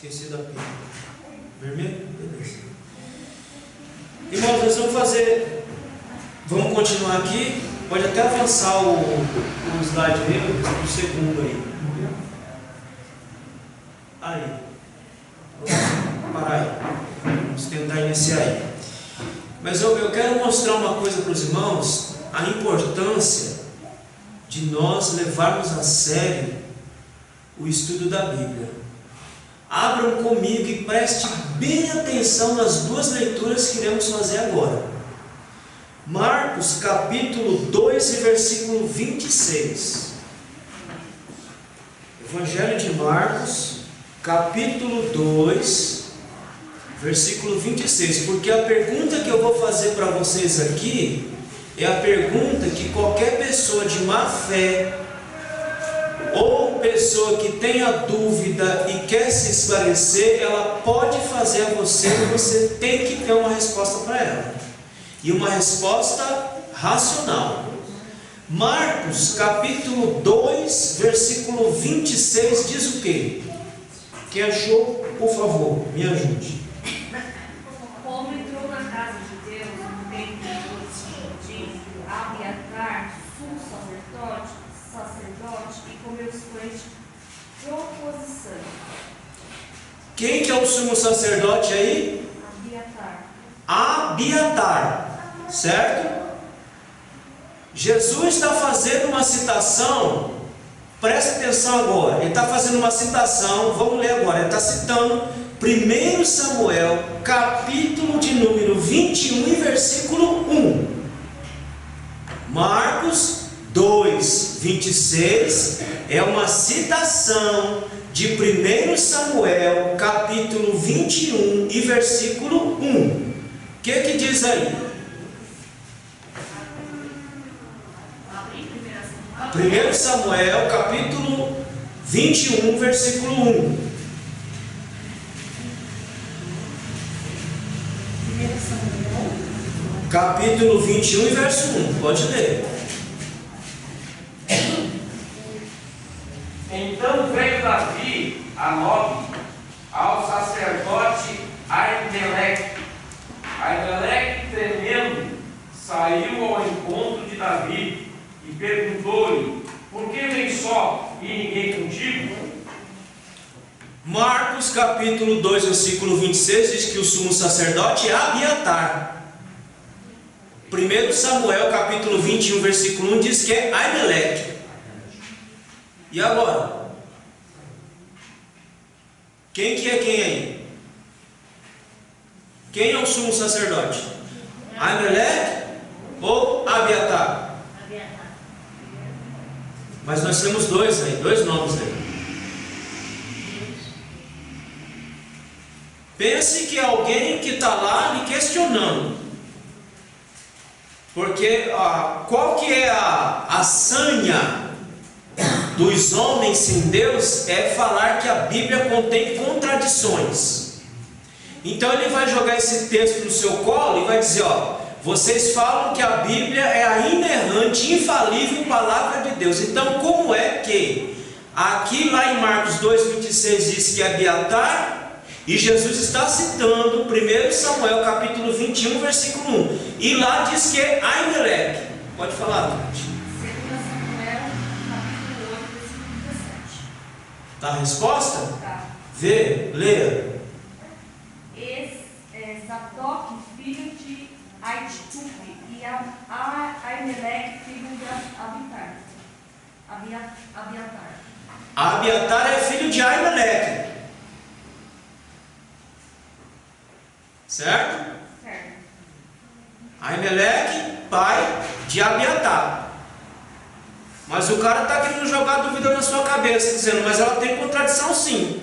Esqueci da pilha. Vermelho? Beleza. Irmãos, nós vamos fazer. Vamos continuar aqui. Pode até avançar o slide aí, o segundo aí. Aí. Vamos parar aí. Vamos tentar iniciar aí. Mas eu quero mostrar uma coisa para os irmãos: a importância de nós levarmos a sério o estudo da Bíblia. Abram comigo e preste bem atenção nas duas leituras que iremos fazer agora. Marcos capítulo 2 e versículo 26. Evangelho de Marcos capítulo 2, versículo 26. Porque a pergunta que eu vou fazer para vocês aqui é a pergunta que qualquer pessoa de má fé ou pessoa que tenha dúvida e quer se esclarecer, ela pode fazer a você, e você tem que ter uma resposta para ela, e uma resposta racional. Marcos capítulo 2, versículo 26 diz o quê? Quem achou, por favor, me ajude. Como entrou na casa de Deus no tempo de Abiatar, sumo sacerdote, e comeu os pães de proposição. Quem que é o sumo sacerdote aí? Abiatar, certo? Jesus está fazendo uma citação, presta atenção agora, ele está fazendo uma citação, vamos ler agora, ele está citando 1 Samuel, capítulo de número 21 e versículo 1. Marcos 2, 26 é uma citação de 1 Samuel, capítulo 21 e versículo 1. O que diz aí? 1 Samuel, capítulo 21, versículo 1. Capítulo 21 e verso 1. Pode ler. Então veio Davi a Nob, ao sacerdote Aimeleque. Aimeleque, tremendo, saiu ao encontro de Davi e perguntou-lhe: por que vem só e ninguém contigo? Marcos capítulo 2, versículo 26 diz que o sumo sacerdote é Abiatar. 1 Samuel capítulo 21, versículo 1 diz que é Aimeleque. E agora? Quem que é quem aí? Quem é o sumo sacerdote? Aimeleque ou Abiatar? Mas nós temos dois aí, dois nomes aí. Pense que é alguém que está lá lhe questionando. Porque qual que é a sanha dos homens sem Deus? É falar que a Bíblia contém contradições. Então ele vai jogar esse texto no seu colo e vai dizer: vocês falam que a Bíblia é a inerrante, infalível palavra de Deus. Então como é que aqui lá em Marcos 2,26 diz que é Abiatar, e Jesus está citando 1 Samuel capítulo 21, versículo 1, e lá diz que é Aimeleque? Pode falar, Tati. 2 Samuel capítulo 8, versículo 17. Tá a resposta? Tá. Vê, leia. Zadok, filho de Aitub, e Aimeleque, filho de Abiatar. Abiatar é filho de Aimeleque. Certo? Certo. Aimeleque, pai de Abiatar. Mas o cara está querendo jogar dúvida na sua cabeça, dizendo: mas ela tem contradição sim.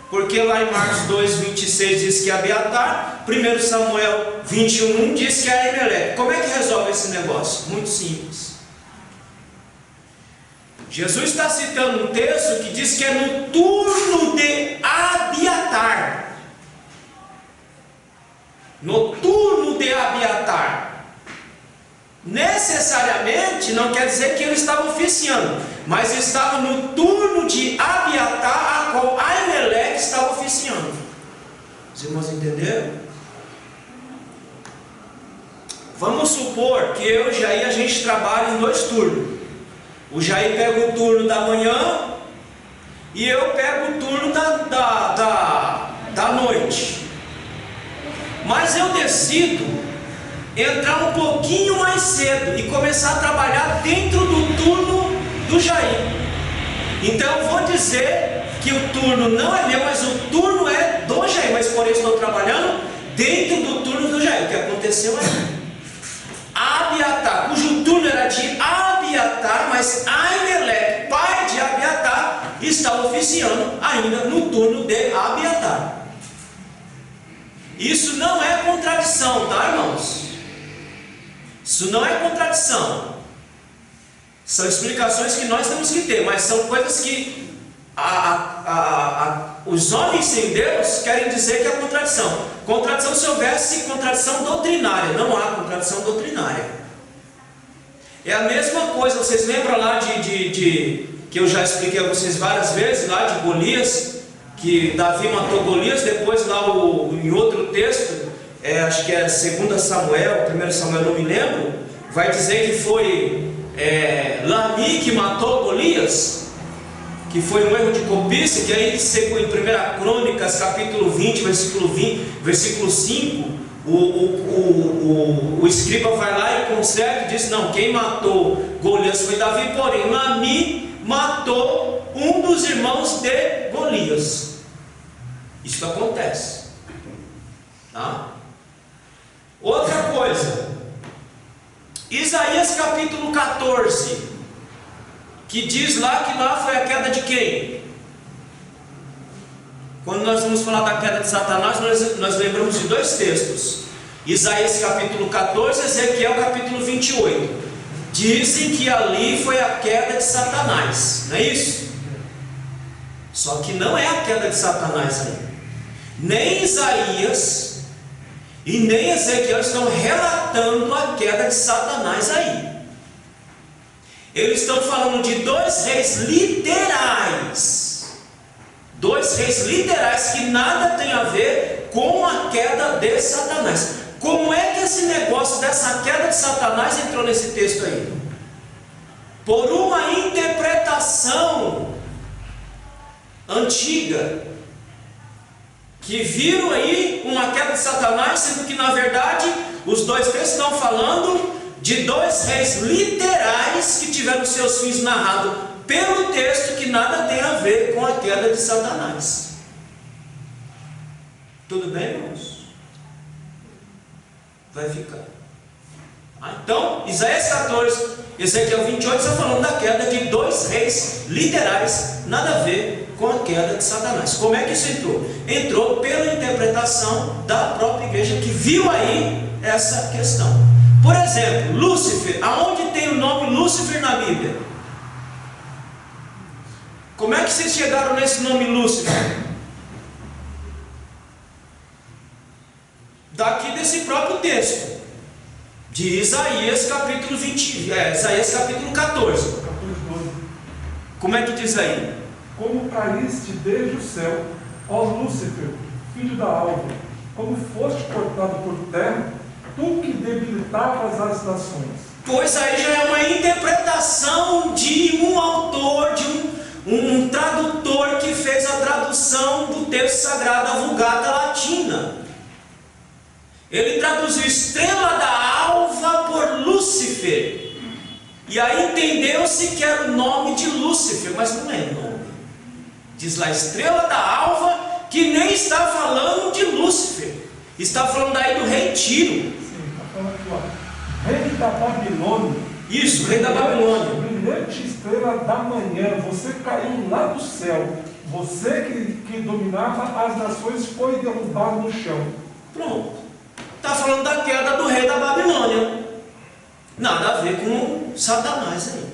Porque lá em Marcos 2, 26 diz que é Abiatar, 1 Samuel 21 diz que é Aimeleque. Como é que resolve esse negócio? Muito simples. Jesus está citando um texto que diz que é no turno de Abiatar. No turno de Abiatar. Necessariamente não quer dizer que ele estava oficiando, mas estava no turno de Abiatar, a qual Aimeleque estava oficiando. irmãos entenderam? Vamos supor que eu e o Jair, a gente trabalha em 2 turnos. O Jair pega o turno da manhã e eu pego o turno da noite. Mas eu decido entrar um pouquinho mais cedo e começar a trabalhar dentro do turno do Jair. Então eu vou dizer que o turno não é meu, mas o turno é do Jair. Mas porém estou trabalhando dentro do turno do Jair. O que aconteceu é Abiatar, cujo turno era de Abiatar, mas Aimeleque, pai de Abiatar, está oficiando ainda no turno de Abiatar. Isso não é contradição, tá, irmãos? Isso não é contradição. São explicações que nós temos que ter, mas são coisas que os homens sem Deus querem dizer que é contradição. Contradição se houvesse contradição doutrinária. Não há contradição doutrinária. É a mesma coisa. Vocês lembram lá que eu já expliquei a vocês várias vezes, lá de Golias, que Davi matou Golias. Depois lá em outro texto, acho que é 2 Samuel, 1 Samuel, não me lembro, vai dizer que foi Lami que matou Golias, que foi um erro de cobiça, que aí em 1 Crônicas, capítulo 20, versículo 5, o escriba vai lá e conserta e diz: não, quem matou Golias foi Davi, porém Lami matou um dos irmãos de Golias. Isso acontece, tá? Outra coisa, Isaías capítulo 14, que diz lá que lá foi a queda de quem? Quando nós vamos falar da queda de Satanás, nós lembramos de 2 textos: Isaías capítulo 14, Ezequiel capítulo 28. Dizem que ali foi a queda de Satanás, não é isso? Só que não é a queda de Satanás aí. Nem Isaías e nem Ezequiel estão relatando a queda de Satanás aí. Eles estão falando de 2 reis literais. 2 reis literais que nada tem a ver com a queda de Satanás. Como é que esse negócio dessa queda de Satanás entrou nesse texto aí? Por uma interpretação antiga, que viram aí uma queda de Satanás, sendo que na verdade os 2 textos estão falando de 2 reis literais que tiveram seus fins narrados pelo texto, que nada tem a ver com a queda de Satanás. Tudo bem, irmãos? Vai ficar. Então, Isaías 14, Ezequiel 28 está falando da queda de 2 reis literais, nada a ver com a queda de Satanás. Como é que isso entrou? Entrou pela interpretação da própria igreja, que viu aí essa questão. Por exemplo, Lúcifer. Aonde tem o nome Lúcifer na Bíblia? Como é que vocês chegaram nesse nome Lúcifer? Daqui desse próprio texto, de Isaías capítulo 20, Isaías capítulo 14. Como é que diz aí? Como caíste desde o céu, ó Lúcifer, filho da alva, como foste cortado por terra, tu que debilitavas as nações. Pois aí já é uma interpretação de um autor, de um tradutor que fez a tradução do texto sagrado, a Vulgata Latina. Ele traduziu estrela da alva por Lúcifer. E aí entendeu-se que era o nome de Lúcifer, mas não é nome. Diz lá estrela da alva, que nem está falando de Lúcifer. Está falando aí do rei Tiro. Sim, está falando aqui, ó. Rei da Babilônia. Isso, rei da Babilônia. Brilhante estrela da manhã, você caiu lá do céu. Você que dominava as nações foi derrubado no chão. Pronto. Está falando da queda do rei da Babilônia. Nada a ver com Satanás aí.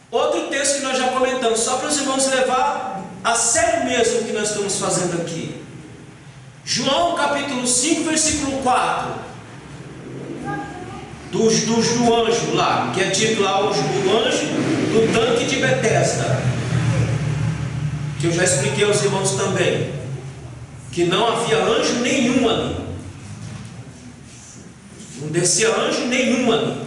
Outro texto que nós já comentamos, só para os irmãos levar a sério mesmo o que nós estamos fazendo aqui. João capítulo 5, versículo 4. Do anjo lá, que é dito lá o anjo do tanque de Betesda, que eu já expliquei aos irmãos também. que não havia anjo nenhum ali. Não descia anjo nenhum ali.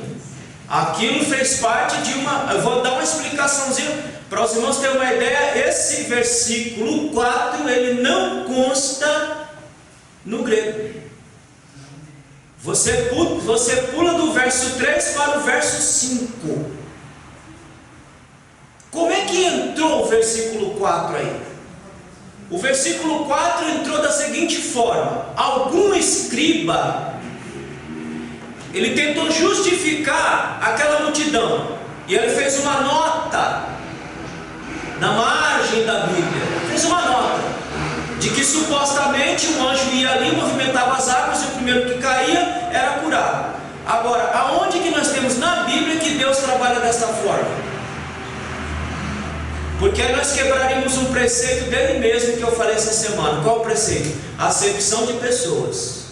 Aquilo fez parte de uma... Eu vou dar uma explicaçãozinha para os irmãos terem uma ideia. Esse versículo 4, ele não consta no grego. Você pula do verso 3 para o verso 5. Como é que entrou o versículo 4 aí? O versículo 4 entrou da seguinte forma: algum escriba, ele tentou justificar aquela multidão, e ele fez uma nota na margem da Bíblia, fez uma nota de que supostamente um anjo ia ali, movimentava as águas, e o primeiro que caía era curado. Agora, aonde que nós temos na Bíblia que Deus trabalha desta forma? Porque nós quebraríamos um preceito dele mesmo que eu falei essa semana. Qual o preceito? Acepção de pessoas.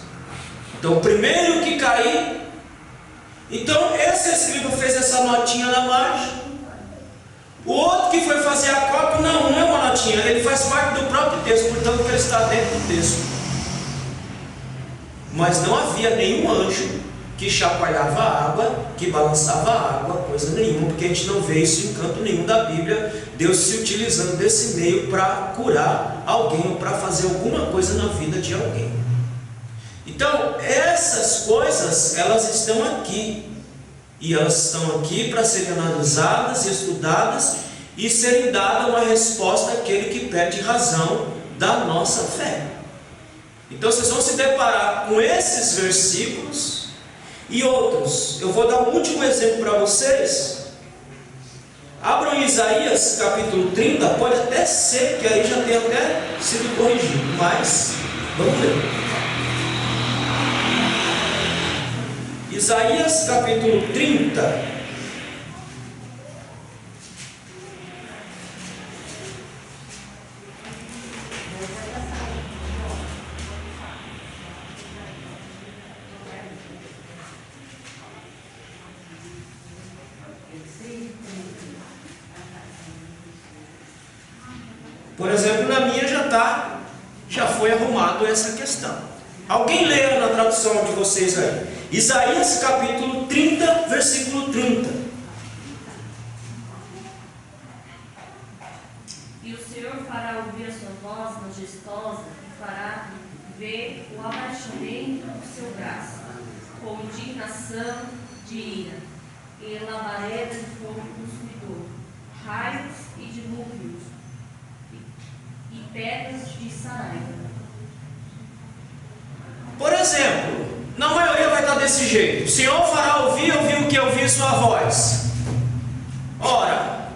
Então, o primeiro que cair. Então, esse escriba fez essa notinha na margem. O outro que foi fazer a cópia, não é uma notinha, ele faz parte do próprio texto, portanto, ele está dentro do texto. Mas não havia nenhum anjo que chacoalhava a água, que balançava a água, coisa nenhuma, porque a gente não vê isso em canto nenhum da Bíblia, Deus se utilizando desse meio para curar alguém ou para fazer alguma coisa na vida de alguém. Então, essas coisas, elas estão aqui, e elas estão aqui para serem analisadas, estudadas e serem dada uma resposta àquele que pede razão da nossa fé. Então, vocês vão se deparar com esses versículos e outros. Eu vou dar um último exemplo para vocês. Abram Isaías capítulo 30, pode até ser que aí já tenha até sido corrigido, mas vamos ver. Isaías capítulo 30. Por exemplo, na minha já foi arrumado essa questão. Alguém lê na tradução de vocês aí. Isaías capítulo 30, versículo 30. E o Senhor fará ouvir a sua voz majestosa e fará ver o abaixamento do seu braço, com indignação de ira, e labareda de fogo consumidor, raios e dilúvios, e pedras de saraiva. Por exemplo, na maioria vai estar desse jeito: o Senhor fará ouvir o que ouvir sua voz. Ora,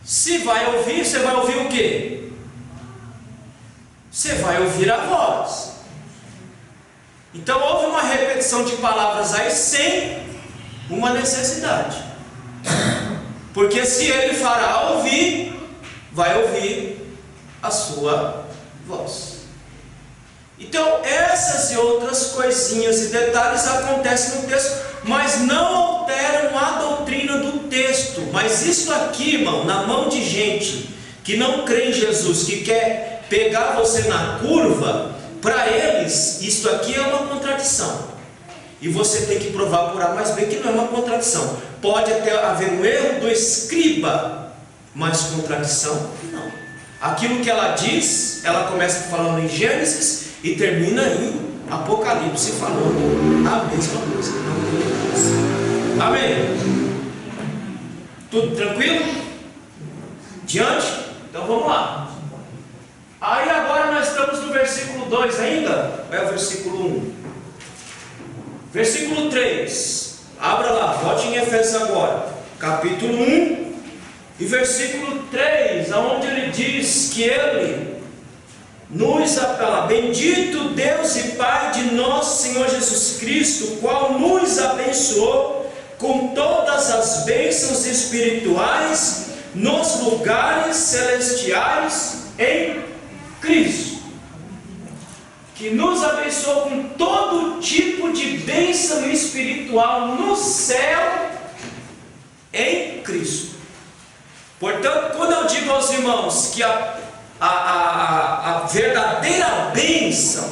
se vai ouvir, você vai ouvir o quê? Você vai ouvir a voz. Então houve uma repetição de palavras aí sem uma necessidade. Porque se ele fará ouvir, vai ouvir a sua voz. Então, essas e outras coisinhas e detalhes acontecem no texto, mas não alteram a doutrina do texto. Mas isso aqui, irmão, na mão de gente que não crê em Jesus, que quer pegar você na curva, para eles, isso aqui é uma contradição. E você tem que provar por A mais B que não é uma contradição. Pode até haver um erro do escriba, mas contradição não. Aquilo que ela diz, ela começa falando em Gênesis e termina em Apocalipse falando a mesma coisa. Amém? Tudo tranquilo? Diante? Então vamos lá. Aí agora nós estamos no versículo 2 ainda? Ou é o versículo 1? Versículo 3. Abra lá, volte em Efésios agora. Capítulo 1 e versículo 3, onde ele diz que ele nos apela. Bendito Deus e Pai de nosso Senhor Jesus Cristo, o qual nos abençoou com todas as bênçãos espirituais nos lugares celestiais em Cristo, que nos abençoou com todo tipo de bênção espiritual no céu em Cristo. Portanto, quando eu digo aos irmãos que a verdadeira bênção,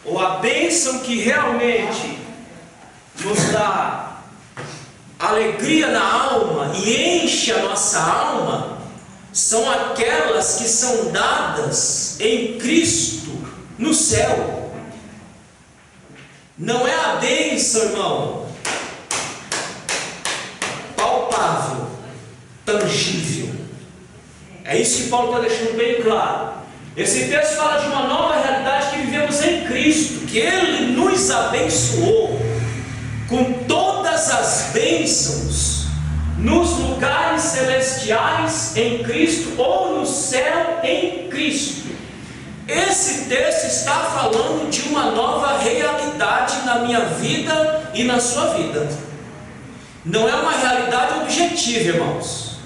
ou a bênção que realmente nos dá alegria na alma e enche a nossa alma, são aquelas que são dadas em Cristo no céu. Não é a bênção, irmão, palpável, tangível. É isso que Paulo está deixando bem claro. Esse texto fala de uma nova realidade que vivemos em Cristo, que Ele nos abençoou com todas as bênçãos nos lugares celestiais em Cristo, ou no céu em Cristo. Esse texto está falando de uma nova realidade na minha vida e na sua vida. Não é uma realidade objetiva, irmãos.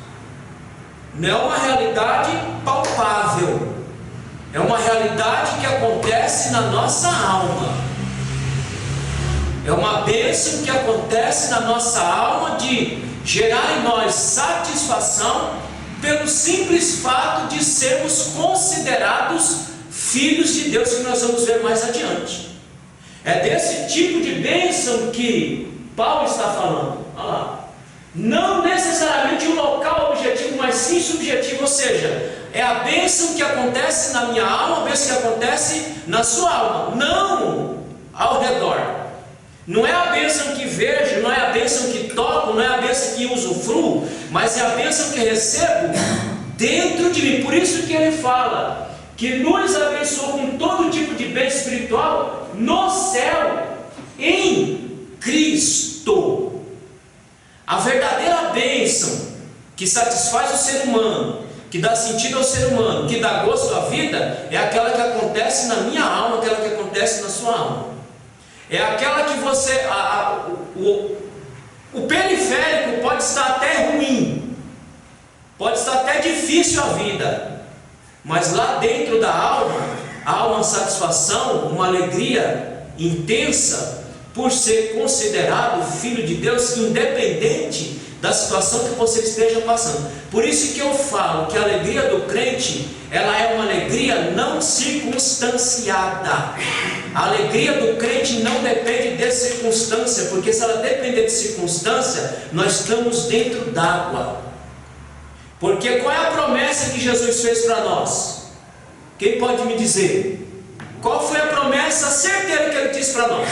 Não é uma realidade palpável. É uma realidade que acontece na nossa alma. É uma bênção que acontece na nossa alma de gerar em nós satisfação pelo simples fato de sermos considerados filhos de Deus, que nós vamos ver mais adiante. É desse tipo de bênção que Paulo está falando. Olha lá. Não necessariamente um local objetivo, mas sim subjetivo, ou seja, é a bênção que acontece na minha alma, a bênção que acontece na sua alma, não ao redor. Não é a bênção que vejo, não é a bênção que toco, não é a bênção que usufruo, mas é a bênção que recebo dentro de mim. Por isso que ele fala que nos abençoou com todo tipo de bem espiritual no céu, em Cristo. A verdadeira bênção que satisfaz o ser humano, que dá sentido ao ser humano, que dá gosto à vida, é aquela que acontece na minha alma, aquela que acontece na sua alma. É aquela que você, o periférico pode estar até ruim, pode estar até difícil a vida, mas lá dentro da alma há uma satisfação, uma alegria intensa por ser considerado filho de Deus, independente da situação que você esteja passando. Por isso que eu falo que a alegria do crente, ela é uma alegria não circunstanciada. A alegria do crente não depende de circunstância, porque se ela depender de circunstância, nós estamos dentro d'água. Porque qual é a promessa que Jesus fez para nós? Quem pode me dizer? Qual foi a promessa certeira que Ele disse para nós?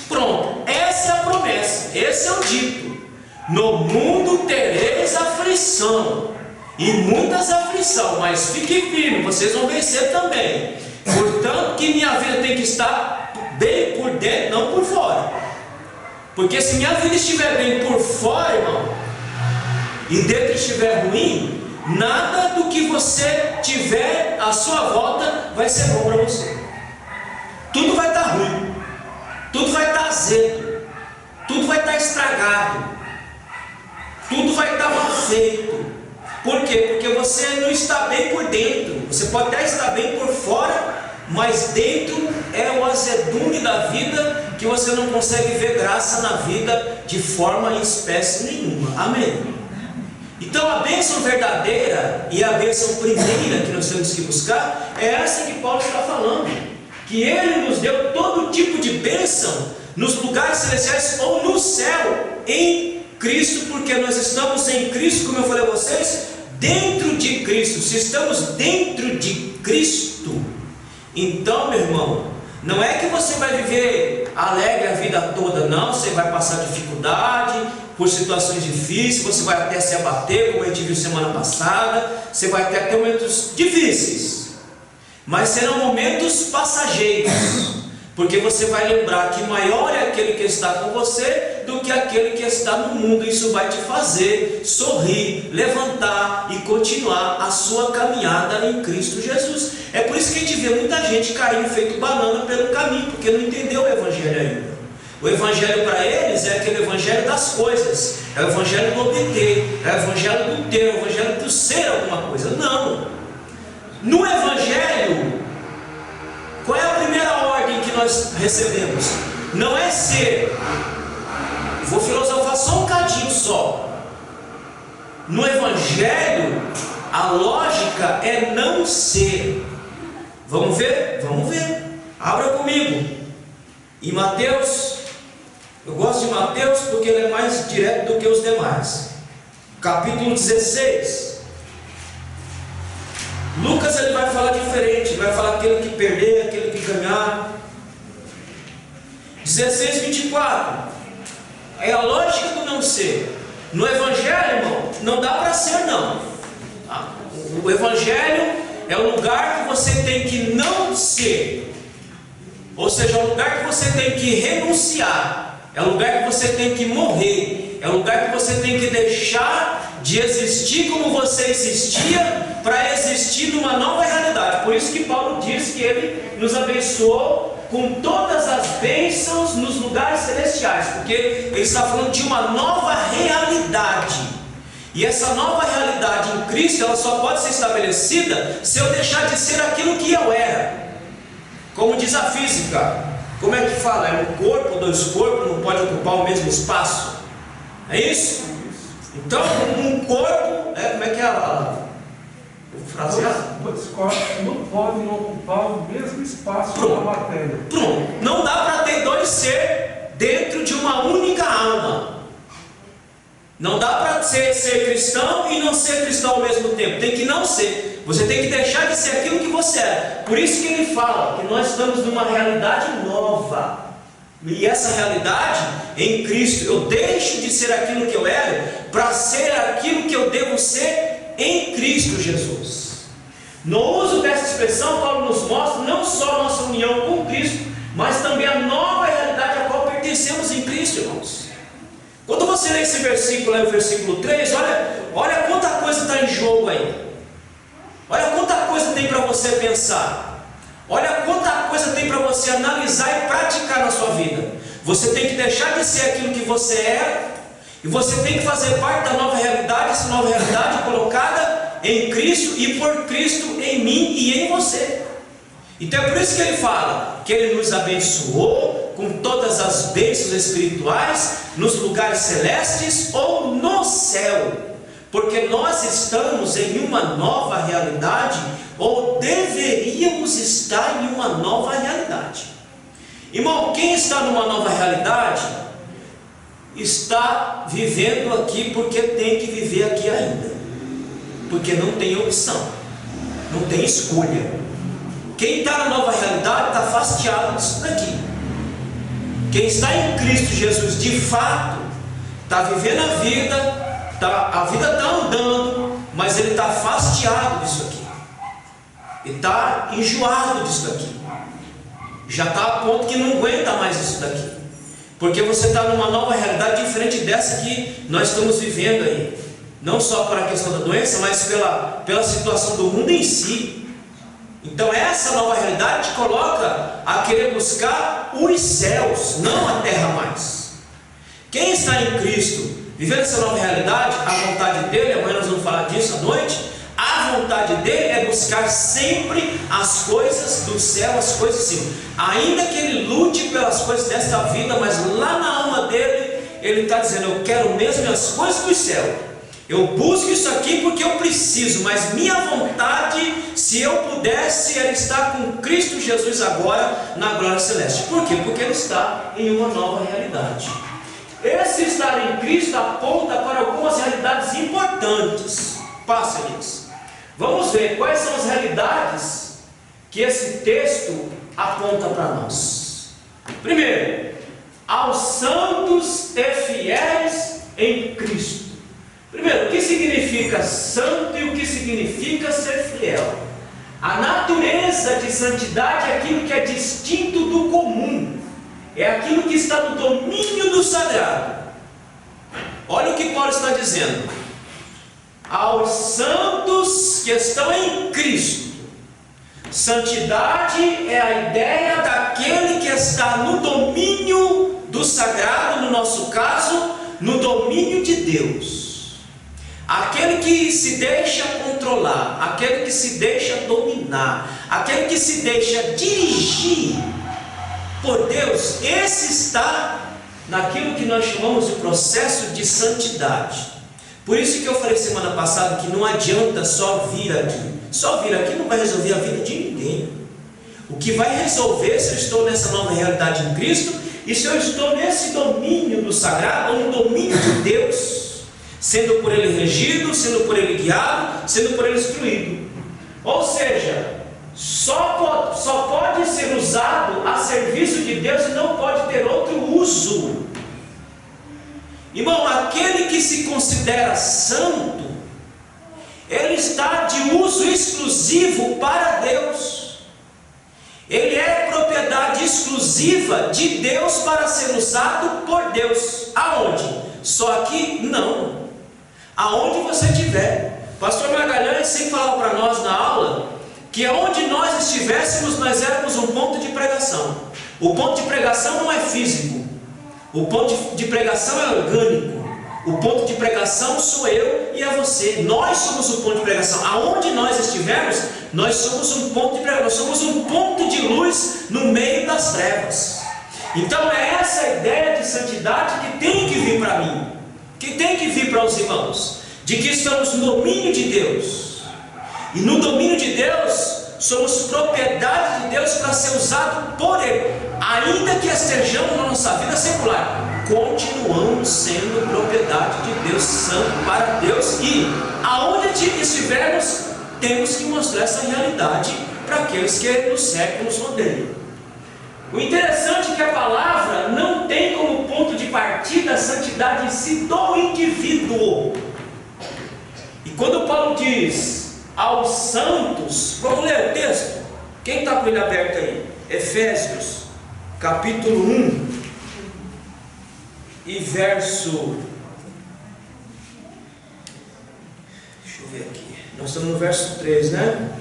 Pronto, essa é a promessa, esse é o dito. No mundo tereis aflição, e muitas aflições, mas fique firme, vocês vão vencer também. Portanto que minha vida tem que estar bem por dentro, não por fora. Porque se minha vida estiver bem por fora, irmão, e dentro estiver ruim, nada do que você tiver à sua volta vai ser bom para você. Tudo vai estar ruim, tudo vai estar azedo, tudo vai estar estragado, tudo vai estar mal feito. Por quê? Porque você não está bem por dentro. Você pode até estar bem por fora, mas dentro é o azedume da vida, que você não consegue ver graça na vida de forma e espécie nenhuma. Amém? Então a bênção verdadeira e a bênção primeira que nós temos que buscar é essa que Paulo está falando, que Ele nos deu todo tipo de bênção nos lugares celestiais ou no céu em Cristo, porque nós estamos em Cristo, como eu falei a vocês, dentro de Cristo. Se estamos dentro de Cristo, então, meu irmão, não é que você vai viver alegre a vida toda, não. Você vai passar dificuldade, por situações difíceis, você vai até se abater, como a gente viu semana passada, você vai até ter momentos difíceis, mas serão momentos passageiros, porque você vai lembrar que maior é aquele que está com você do que aquele que está no mundo. Isso vai te fazer sorrir, levantar e continuar a sua caminhada em Cristo Jesus. É por isso que a gente vê muita gente caindo feito banana pelo caminho, porque não entendeu o Evangelho ainda. O Evangelho para eles é aquele Evangelho das coisas, é o Evangelho do obter, é o Evangelho do ter, é o Evangelho do ser alguma coisa. Não! No Evangelho, qual é a primeira ordem que nós recebemos? Não é ser, vou filosofar só um cadinho só. No Evangelho, A lógica é não ser. Vamos ver? Vamos ver. Abra comigo. Em Mateus, eu gosto de Mateus porque ele é mais direto do que os demais. Capítulo 16. Lucas ele vai falar diferente, vai falar aquele que perder, aquele que ganhar. 16, 24. É a lógica do não ser. No Evangelho, irmão, não dá para ser não. O Evangelho é o lugar que você tem que não ser. Ou seja, é o lugar que você tem que renunciar. É o lugar que você tem que morrer. É o lugar que você tem que deixar de existir como você existia, para existir numa nova realidade. Por isso que Paulo diz que ele nos abençoou com todas as bênçãos nos lugares celestiais, porque ele está falando de uma nova realidade. E essa nova realidade em Cristo, ela só pode ser estabelecida se eu deixar de ser aquilo que eu era. Como diz a física, como é que fala? É um corpo, dois corpos, não pode ocupar o mesmo espaço. É isso? Então, um corpo, como é que é a frase? Dois corpos não podem ocupar o mesmo espaço da matéria. Pronto. Não dá para ter dois seres dentro de uma única alma. Não dá para ser cristão e não ser cristão ao mesmo tempo. Tem que não ser. Você tem que deixar de ser aquilo que você é. Por isso que ele fala que nós estamos numa realidade nova. E essa realidade em Cristo, eu deixo de ser aquilo que eu era para ser aquilo que eu devo ser em Cristo Jesus. No uso dessa expressão, Paulo nos mostra não só a nossa união com Cristo, mas também a nova realidade a qual pertencemos em Cristo, irmãos. Quando você lê esse versículo, aí, o versículo 3, olha quanta coisa está em jogo aí. Olha quanta coisa tem para você pensar. Olha quanta coisa tem para você analisar e praticar na sua vida. Você tem que deixar de ser aquilo que você é, e você tem que fazer parte da nova realidade, essa nova realidade colocada em Cristo e por Cristo em mim e em você. Então é por isso que ele fala que ele nos abençoou com todas as bênçãos espirituais nos lugares celestes ou no céu. Porque nós estamos em uma nova realidade, ou deveríamos estar em uma nova realidade. Irmão, quem está numa nova realidade, está vivendo aqui porque tem que viver aqui ainda. Porque não tem opção, não tem escolha. Quem está na nova realidade está fastiado disso daqui. Quem está em Cristo Jesus, de fato, está vivendo a vida, a vida está andando, mas ele está fastiado disso aqui. Ele está enjoado disso daqui. Já está a ponto que não aguenta mais isso daqui. Porque você está numa nova realidade diferente dessa que nós estamos vivendo aí. Não só por a questão da doença, mas pela situação do mundo em si. Então essa nova realidade te coloca a querer buscar os céus, não a terra mais. Quem está em Cristo, vivendo essa nova realidade, a vontade dele, amanhã nós vamos falar disso à noite, a vontade dele é buscar sempre as coisas do céu, as coisas assim. Ainda que ele lute pelas coisas desta vida, mas lá na alma dele, ele está dizendo, eu quero mesmo as coisas do céu. Eu busco isso aqui porque eu preciso, mas minha vontade, se eu pudesse, era estar com Cristo Jesus agora na glória celeste. Por quê? Porque ele está em uma nova realidade. Esse estar em Cristo aponta para algumas realidades importantes. Passe-lhes. Vamos ver quais são as realidades que esse texto aponta para nós. Primeiro, aos santos e fiéis em Cristo. Primeiro, o que significa santo e o que significa ser fiel? A natureza de santidade é aquilo que é distinto do comum. É aquilo que está no domínio do sagrado. Olha o que Paulo está dizendo. Aos santos que estão em Cristo. Santidade é a ideia daquele que está no domínio do sagrado, no nosso caso, no domínio de Deus. Aquele que se deixa controlar, aquele que se deixa dominar, aquele que se deixa dirigir por Deus, esse está naquilo que nós chamamos de processo de santidade. Por isso que eu falei semana passada que não adianta só vir aqui. Só vir aqui não vai resolver a vida de ninguém. O que vai resolver se eu estou nessa nova realidade em Cristo e se eu estou nesse domínio do sagrado, ou no domínio de Deus, sendo por Ele regido, sendo por Ele guiado, sendo por Ele instruído. Ou seja, só pode ser usado a serviço de Deus e não pode ter outro uso. Irmão, aquele que se considera santo, ele está de uso exclusivo para Deus. Ele é propriedade exclusiva de Deus para ser usado por Deus. Aonde? Só aqui? Não. Aonde você estiver. Pastor Magalhães sempre falava para nós na aula que aonde nós estivéssemos, nós éramos um ponto de pregação. O ponto de pregação não é físico. O ponto de pregação é orgânico. O ponto de pregação sou eu e é você. Nós somos o ponto de pregação. Aonde nós estivermos, nós somos um ponto de pregação. Nós somos um ponto de luz no meio das trevas. Então é essa a ideia de santidade que tem que vir para mim, que tem que vir para os irmãos, de que estamos no domínio de Deus. E no domínio de Deus, somos propriedade de Deus para ser usado por Ele. Ainda que estejamos na nossa vida secular, continuamos sendo propriedade de Deus, santo para Deus. E aonde estivermos, temos que mostrar essa realidade para aqueles que nos cercam, nos rodeiam. O interessante é que a palavra não tem como ponto de partida a santidade em si do indivíduo. E quando Paulo diz aos santos, vamos ler o texto? Quem está com ele aberto aí? Efésios, capítulo 1 e verso... Deixa eu ver aqui. Nós estamos no verso 3, né?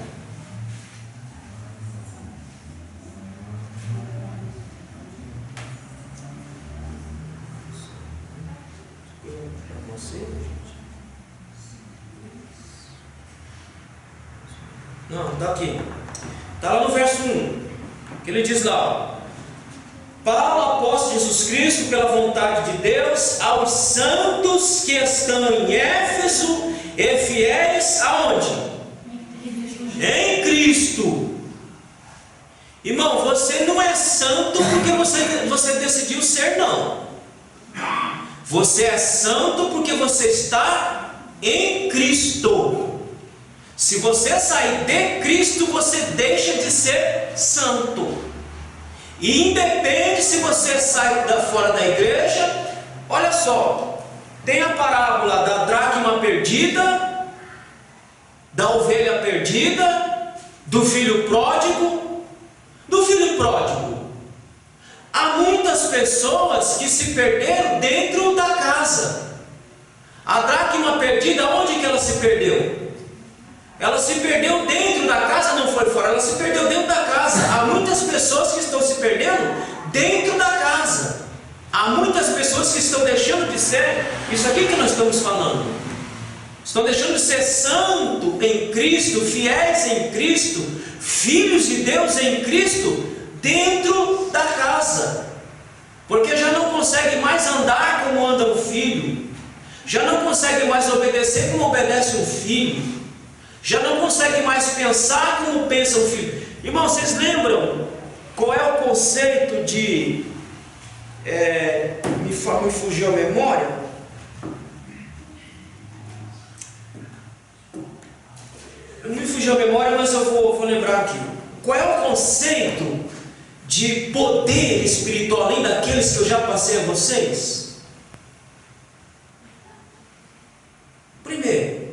Não, está aqui. Está lá no verso 1, que ele diz lá: Paulo, apóstolo de Jesus Cristo, pela vontade de Deus, aos santos que estão em Éfeso e fiéis aonde? Em Cristo. Irmão, você não é santo porque você decidiu ser, não. Você é santo porque você está em Cristo. Se você sair de Cristo, você deixa de ser santo. E independe se você sai fora da igreja. Olha só, tem a parábola da dracma perdida, da ovelha perdida, do filho pródigo. Do filho pródigo, há muitas pessoas que se perderam dentro da casa. A dracma perdida, onde que ela se perdeu? Ela se perdeu dentro da casa, não foi fora, ela se perdeu dentro da casa. Há muitas pessoas que estão se perdendo dentro da casa. Há muitas pessoas que estão deixando de ser isso aqui que nós estamos falando. Estão deixando de ser santo em Cristo, fiéis em Cristo, filhos de Deus em Cristo, dentro da casa. Porque já não consegue mais andar como anda um filho, já não consegue mais obedecer como obedece um filho, já não consegue mais pensar como pensa um filho. Irmão, vocês lembram qual é o conceito de me fugiu a memória? Me fugiu a memória, mas eu vou lembrar aqui. Qual é o conceito de poder espiritual, além daqueles que eu já passei a vocês? Primeiro,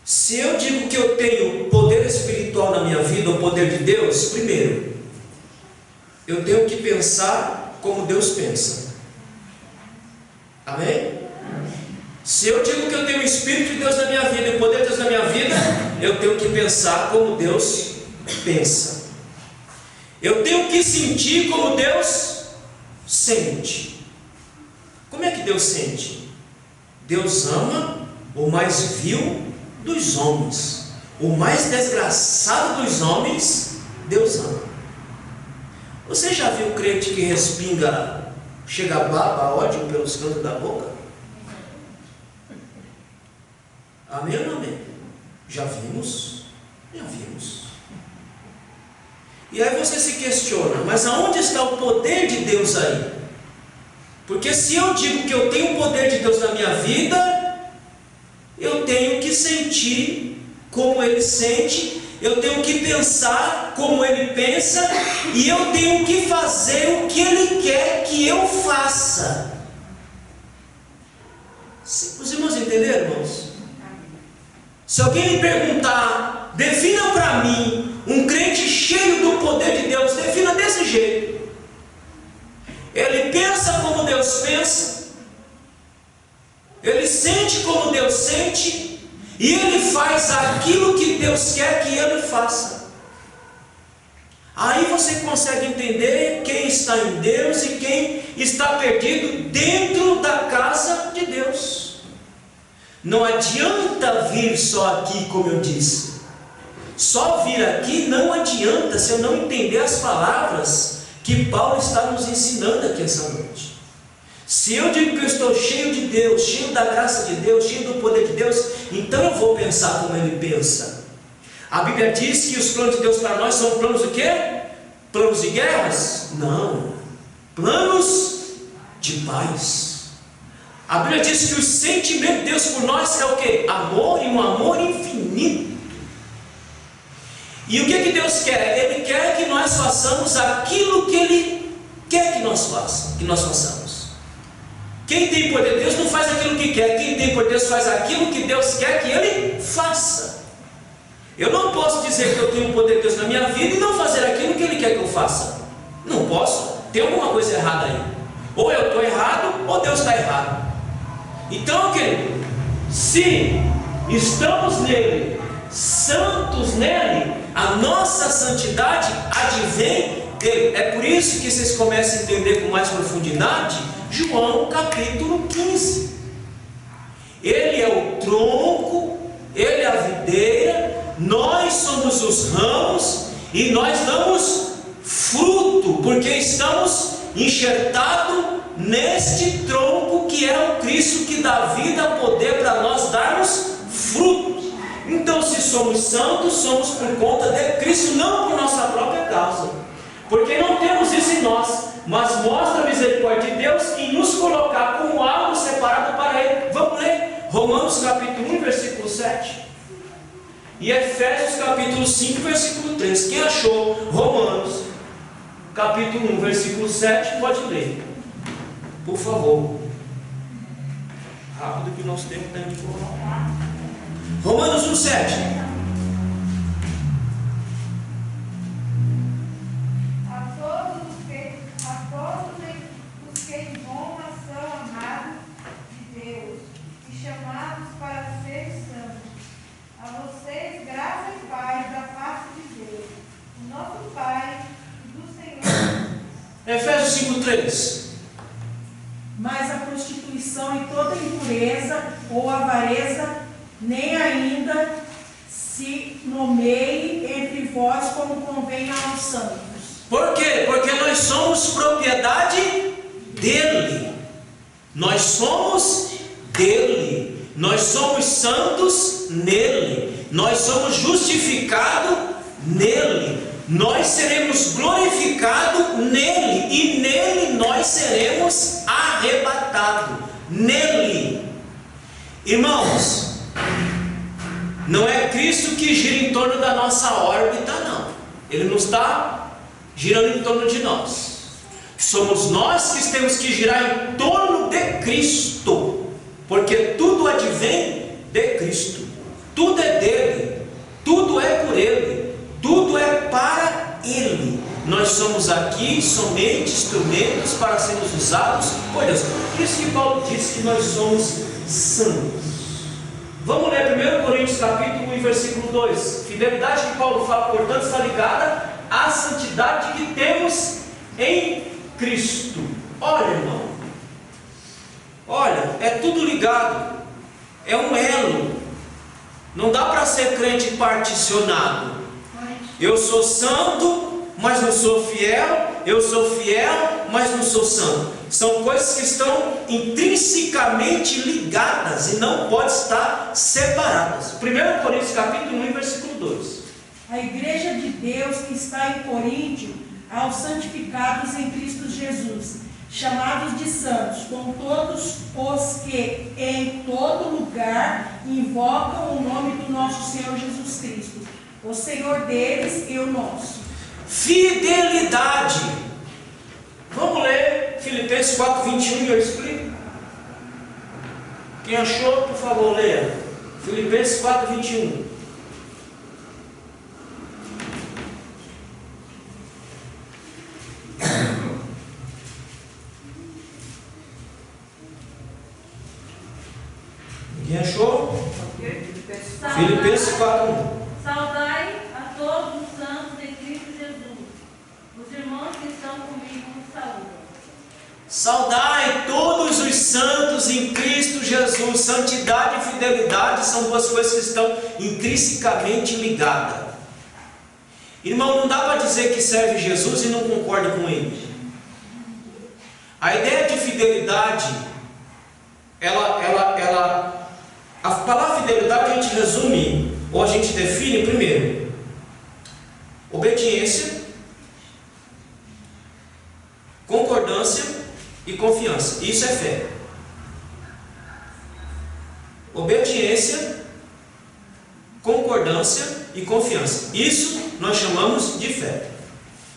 se eu digo que eu tenho poder espiritual na minha vida, o poder de Deus, primeiro, eu tenho que pensar como Deus pensa. Amém? Se eu digo que eu tenho o Espírito de Deus na minha vida e o poder de Deus na minha vida, eu tenho que pensar como Deus pensa. Eu tenho que sentir como Deus sente. Como é que Deus sente? Deus ama o mais vil dos homens, o mais desgraçado dos homens, Deus ama. Você já viu crente que respinga, chega a baba, ódio pelos cantos da boca? Amém ou não amém? Já vimos? Já vimos. E aí você se questiona, mas aonde está o poder de Deus aí? Porque se eu digo que eu tenho o poder de Deus na minha vida, eu tenho que sentir como Ele sente, eu tenho que pensar como Ele pensa, e eu tenho que fazer o que Ele quer que eu faça. Os irmãos entenderam, irmãos? Se alguém lhe perguntar, defina para mim um crente cheio do poder de Deus, defina desse jeito. Ele pensa como Deus pensa, ele sente como Deus sente, e ele faz aquilo que Deus quer que ele faça. Aí você consegue entender quem está em Deus e quem está perdido dentro da casa de Deus. Não adianta vir só aqui, como eu disse. Só vir aqui não adianta se eu não entender as palavras que Paulo está nos ensinando aqui essa noite. Se eu digo que eu estou cheio de Deus, cheio da graça de Deus, cheio do poder de Deus, então eu vou pensar como Ele pensa. A Bíblia diz que os planos de Deus para nós são planos do quê? Planos de guerras? Não. Planos de paz. A Bíblia diz que o sentimento de Deus por nós é o quê? Amor, e um amor infinito. E o que Deus quer? Ele quer que nós façamos aquilo que Ele quer que nós façamos. Quem tem poder de Deus não faz aquilo que quer. Quem tem poder de Deus faz aquilo que Deus quer que Ele faça. Eu não posso dizer que eu tenho o poder de Deus na minha vida e não fazer aquilo que Ele quer que eu faça. Não posso. Tem alguma coisa errada aí. Ou eu estou errado, ou Deus está errado. Então, querido, se estamos nele, santos nele, a nossa santidade advém dele. É por isso que vocês começam a entender com mais profundidade João capítulo 15. Ele é o tronco, ele é a videira, nós somos os ramos e nós damos fruto, porque estamos enxertados neste tronco que é o Cristo, que dá vida, poder para nós darmos fruto. Então, se somos santos, somos por conta de Cristo, não por nossa própria causa, porque não temos isso em nós, mas mostra a misericórdia de Deus em nos colocar como algo separado para Ele. Vamos ler Romanos capítulo 1, versículo 7 e Efésios capítulo 5, versículo 3. Quem achou Romanos capítulo 1, versículo 7, pode ler, por favor. Rápido que o nosso tempo está indo embora. Romanos 1, 7. Os que em Roma são amados de Deus e chamados para ser santos, a vocês graça e paz da parte de Deus, o nosso Pai e do Senhor. Efésios 5:3. Mas a prostituição e toda impureza ou avareza nem ainda se nomeie entre vós como convém aos santos. Por quê? Porque nós somos propriedade dele. Nós somos dele. Nós somos santos nele. Nós somos justificados nele. Nós seremos glorificados nele. E nele nós seremos arrebatados. Nele. Irmãos, não é Cristo que gira em torno da nossa órbita, não. Ele não está girando em torno de nós. Somos nós que temos que girar em torno de Cristo, porque tudo advém de Cristo, tudo é dele, tudo é por ele, tudo é para ele. Nós somos aqui somente instrumentos para sermos usados por Deus. Por isso que Paulo diz que nós somos santos. Vamos ler 1 Coríntios capítulo 1, versículo 2. Fidelidade que Paulo fala, portanto, está ligada à santidade que temos em Cristo. Olha, irmão, olha, é tudo ligado, é um elo. Não dá para ser crente particionado. Eu sou santo, mas não sou fiel. Eu sou fiel, mas não sou santo. São coisas que estão intrinsecamente ligadas e não podem estar separadas. 1 Coríntios capítulo 1, versículo 2. A igreja de Deus que está em Coríntio, aos santificados em Cristo Jesus, chamados de santos, com todos os que em todo lugar invocam o nome do nosso Senhor Jesus Cristo, o Senhor deles e o nosso. Fidelidade. Vamos ler Filipenses 4, 21 e eu explico. Quem achou, por favor, leia. Filipenses 4, 21. Quem achou? Filipenses 4, 1. Saudai a todos os santos em Cristo Jesus. Os irmãos que estão comigo saúdam. Saudai todos os santos em Cristo Jesus. Santidade e fidelidade são duas coisas que estão intrinsecamente ligadas. Irmão, não dá para dizer que serve Jesus e não concorda com ele. A ideia de fidelidade, a palavra fidelidade a gente resume, ou a gente define primeiro, obediência, concordância e confiança. Isso é fé. Obediência, concordância e confiança. Isso nós chamamos de fé.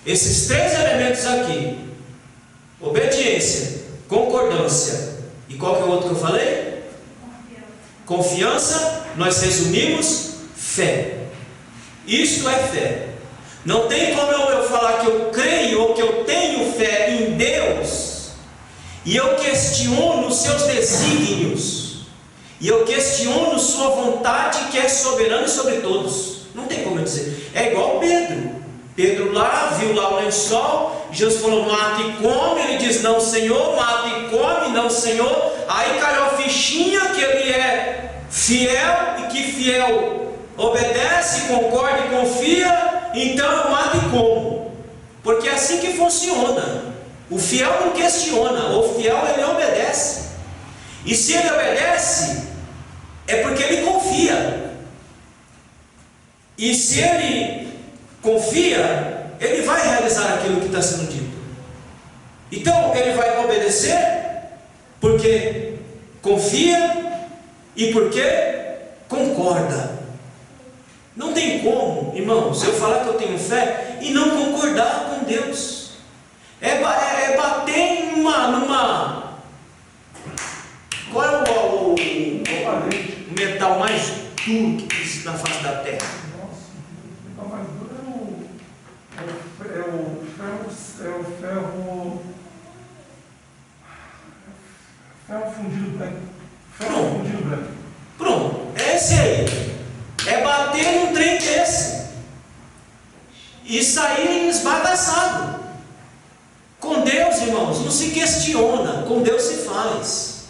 Esses três elementos aqui, obediência, concordância e qual que é o outro que eu falei? Confiança, nós resumimos fé. Isto é fé. Não tem como eu falar que eu creio ou que eu tenho fé em Deus e eu questiono os seus desígnios e eu questiono sua vontade que é soberana sobre todos. Não tem como eu dizer. É igual Pedro. Pedro lá, viu lá o lençol, Jesus falou, mata e come, ele diz, não Senhor, mata e come, não Senhor. Aí caiu a fichinha que ele é fiel e que fiel obedece, concorda e confia, então eu mato e como. Porque é assim que funciona. O fiel não questiona, o fiel ele obedece. E se ele obedece, é porque ele confia. E se ele confia, ele vai realizar aquilo que está sendo dito. Então ele vai obedecer porque confia e porque concorda. Não tem como, irmãos, eu falar que eu tenho fé e não concordar com Deus. É bater numa qual é o metal mais duro que existe na face da terra? Nossa, o metal mais duro é o ferro fundido branco. Ferro fundido branco. Pronto, é esse aí. É bater num trem desse e sair esbagaçado. Com Deus, irmãos, não se questiona, com Deus se faz.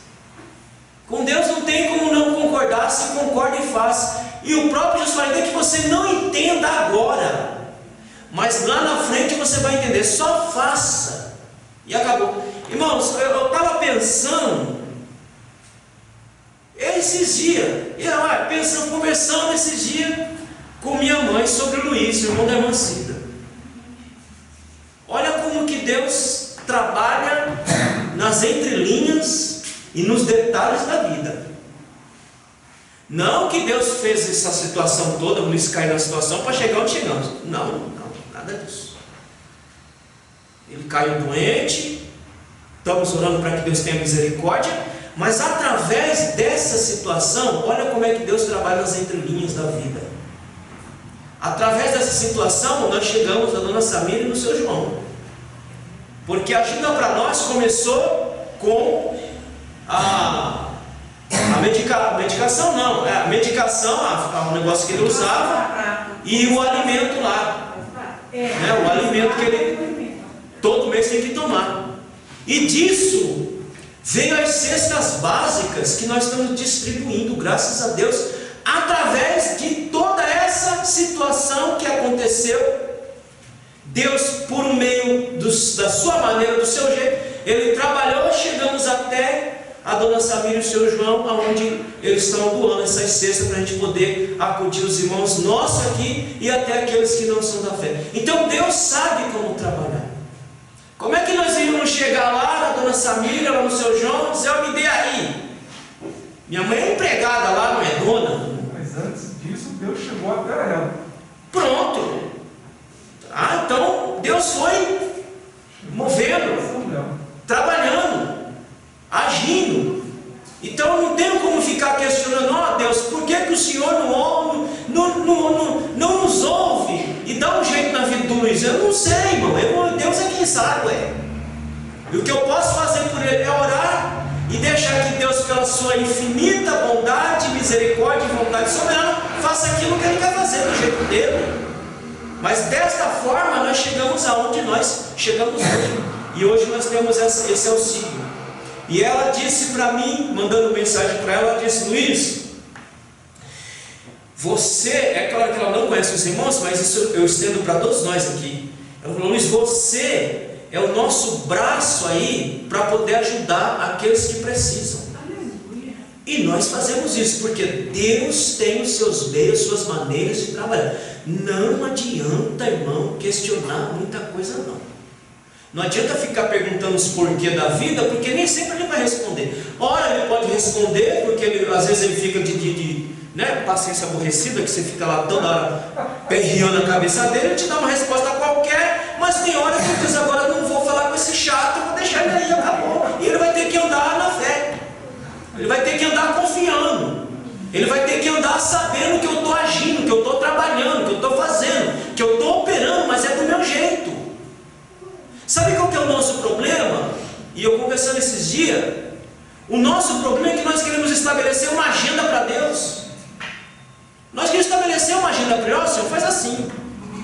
Com Deus não tem como não concordar, se concorda e faz. E o próprio Jesus fala que você não entenda agora, mas lá na frente você vai entender. Só faça e acabou. Irmãos, eu estava pensando esses dias, conversando esses dias com minha mãe sobre o Luiz, irmão da irmã Cida. Olha como que Deus trabalha nas entrelinhas e nos detalhes da vida. Não que Deus fez essa situação toda, o Luiz cair na situação para chegar onde chegamos. Não, nada disso. Ele caiu doente, estamos orando para que Deus tenha misericórdia, mas através dessa situação, olha como é que Deus trabalha nas entrelinhas da vida. Através dessa situação, nós chegamos a Dona Samira e no seu João. Porque a ajuda para nós começou com a medicação, não. A medicação, o negócio que ele usava e o alimento lá. O alimento que ele todo mês tem que tomar. E disso veio as cestas básicas que nós estamos distribuindo, graças a Deus, através de toda essa situação que aconteceu Deus, por um meio da sua maneira, do seu jeito, Ele trabalhou. Chegamos até a dona Samira e o seu João, aonde eles estão doando essas cestas para a gente poder acudir os irmãos nossos aqui e até aqueles que não são da fé. Então Deus sabe como trabalhar. Como é que nós íamos chegar lá na dona Samira, lá no seu João, e dizer: eu me dei aí? Minha mãe é empregada lá, não é dona? Mas antes disso, Deus chegou até ela. Pronto. Então Deus foi movendo, trabalhando, agindo. Então eu não tenho como ficar questionando: ó Deus, por que o Senhor não nos ouve e dá um jeito na vida do Luiz? Eu não sei, irmão. Deus é quem sabe, ué. E o que eu posso fazer por ele é orar e deixar que Deus, pela sua infinita bondade, misericórdia e vontade soberana, faça aquilo que Ele quer fazer do jeito dele. Mas desta forma nós chegamos aonde nós chegamos hoje. E hoje nós temos esse auxílio. E ela disse para mim, mandando mensagem para ela, ela disse: Luiz, você, é claro que ela não conhece os irmãos, mas isso eu estendo para todos nós aqui. Ela falou: Luiz, você é o nosso braço aí para poder ajudar aqueles que precisam. Aleluia. E nós fazemos isso porque Deus tem os seus meios, suas maneiras de trabalhar. Não adianta, irmão, questionar muita coisa não. Não adianta ficar perguntando os porquê da vida, porque nem sempre ele vai responder. Ora, ele pode responder, porque às vezes ele fica de paciência aborrecida, que você fica lá toda hora perreando a cabeça dele, ele te dá uma resposta qualquer, mas tem hora que ele diz: agora eu não vou falar com esse chato, vou deixar ele aí, acabou. E ele vai ter que andar na fé, ele vai ter que andar confiando, ele vai ter que andar sabendo que eu estou agindo, que eu estou trabalhando, que eu estou fazendo, que eu estou operando, mas é do meu jeito. Sabe qual que é o nosso problema? E eu conversando esses dias, o nosso problema é que nós queremos estabelecer uma agenda para Deus. Nós queremos estabelecer uma agenda para Deus. O Senhor faz assim,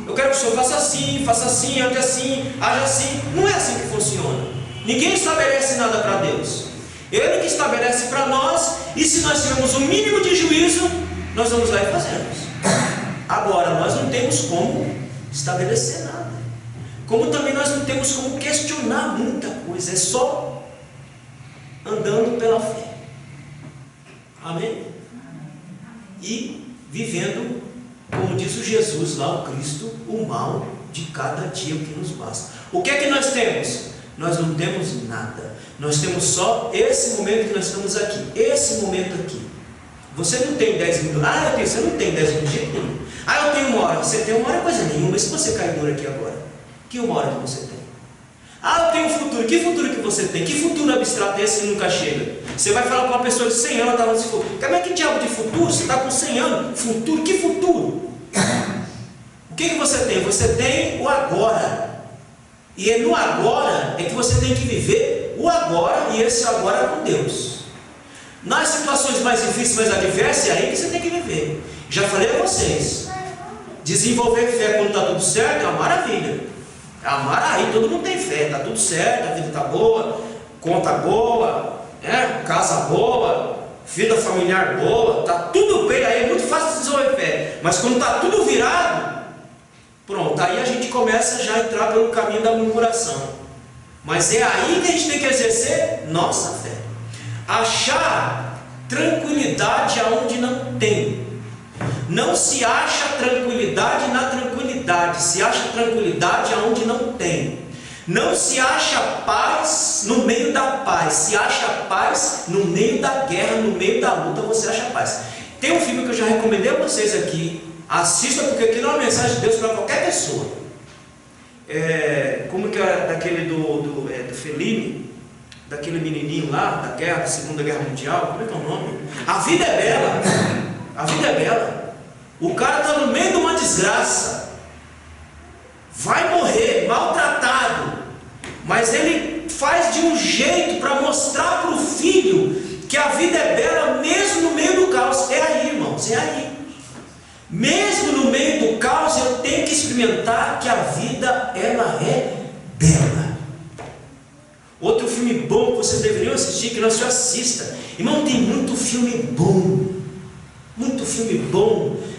eu quero que o Senhor faça assim, ande assim, haja assim. Não é assim que funciona. Ninguém estabelece nada para Deus. Ele que estabelece para nós. E se nós tivermos o mínimo de juízo, nós vamos lá e fazemos. Agora, nós não temos como estabelecer nada, como também nós não temos como questionar muita coisa. É só andando pela fé. Amém? E vivendo, como diz o Jesus lá, o Cristo, o mal de cada dia que nos basta. O que é que nós temos? Nós não temos nada. Nós temos só esse momento que nós estamos aqui. Esse momento aqui. Você não tem 10 minutos. Eu tenho. Você não tem 10 minutos de jeito nenhum. Eu tenho uma hora. Você tem uma hora, coisa nenhuma. E se você cair duro aqui agora? Que uma hora que você tem? Eu tenho um futuro. Que futuro que você tem? Que futuro abstrato é esse que nunca chega? Você vai falar com uma pessoa de 100 anos, ela está falando assim: como é que diabo de futuro? Você está com 100 anos. Futuro? Que futuro? O que você tem? Você tem o agora. E é no agora é que você tem que viver o agora, e esse agora é com Deus. Nas situações mais difíceis, mais adversas, é aí que você tem que viver. Já falei a vocês, desenvolver fé quando está tudo certo é uma maravilha. Aí todo mundo tem fé, está tudo certo, a vida está boa, conta boa, casa boa, vida familiar boa, está tudo bem, aí é muito fácil desenvolver fé. Mas quando está tudo virado, pronto, aí a gente começa já a entrar pelo caminho da murmuração. Mas é aí que a gente tem que exercer nossa fé. Achar tranquilidade aonde não tem. Não se acha tranquilidade na tranquilidade, se acha tranquilidade aonde não tem. Não se acha paz no meio da paz, se acha paz no meio da guerra, no meio da luta, você acha paz. Tem um filme que eu já recomendei a vocês aqui, assista, porque aquilo é uma mensagem de Deus para qualquer pessoa. Como que é daquele do Fellini, daquele menininho lá, da guerra, da Segunda Guerra Mundial, como é que é o nome? A Vida é Bela. A Vida é Bela. O cara está no meio de uma desgraça, vai morrer, maltratado, mas ele faz de um jeito para mostrar para o filho que a vida é bela mesmo no meio do caos. É aí, irmãos, é aí. Mesmo no meio do caos, eu tenho que experimentar que a vida, ela é bela. Outro filme bom que vocês deveriam assistir, que não se assista. Irmão, tem muito filme bom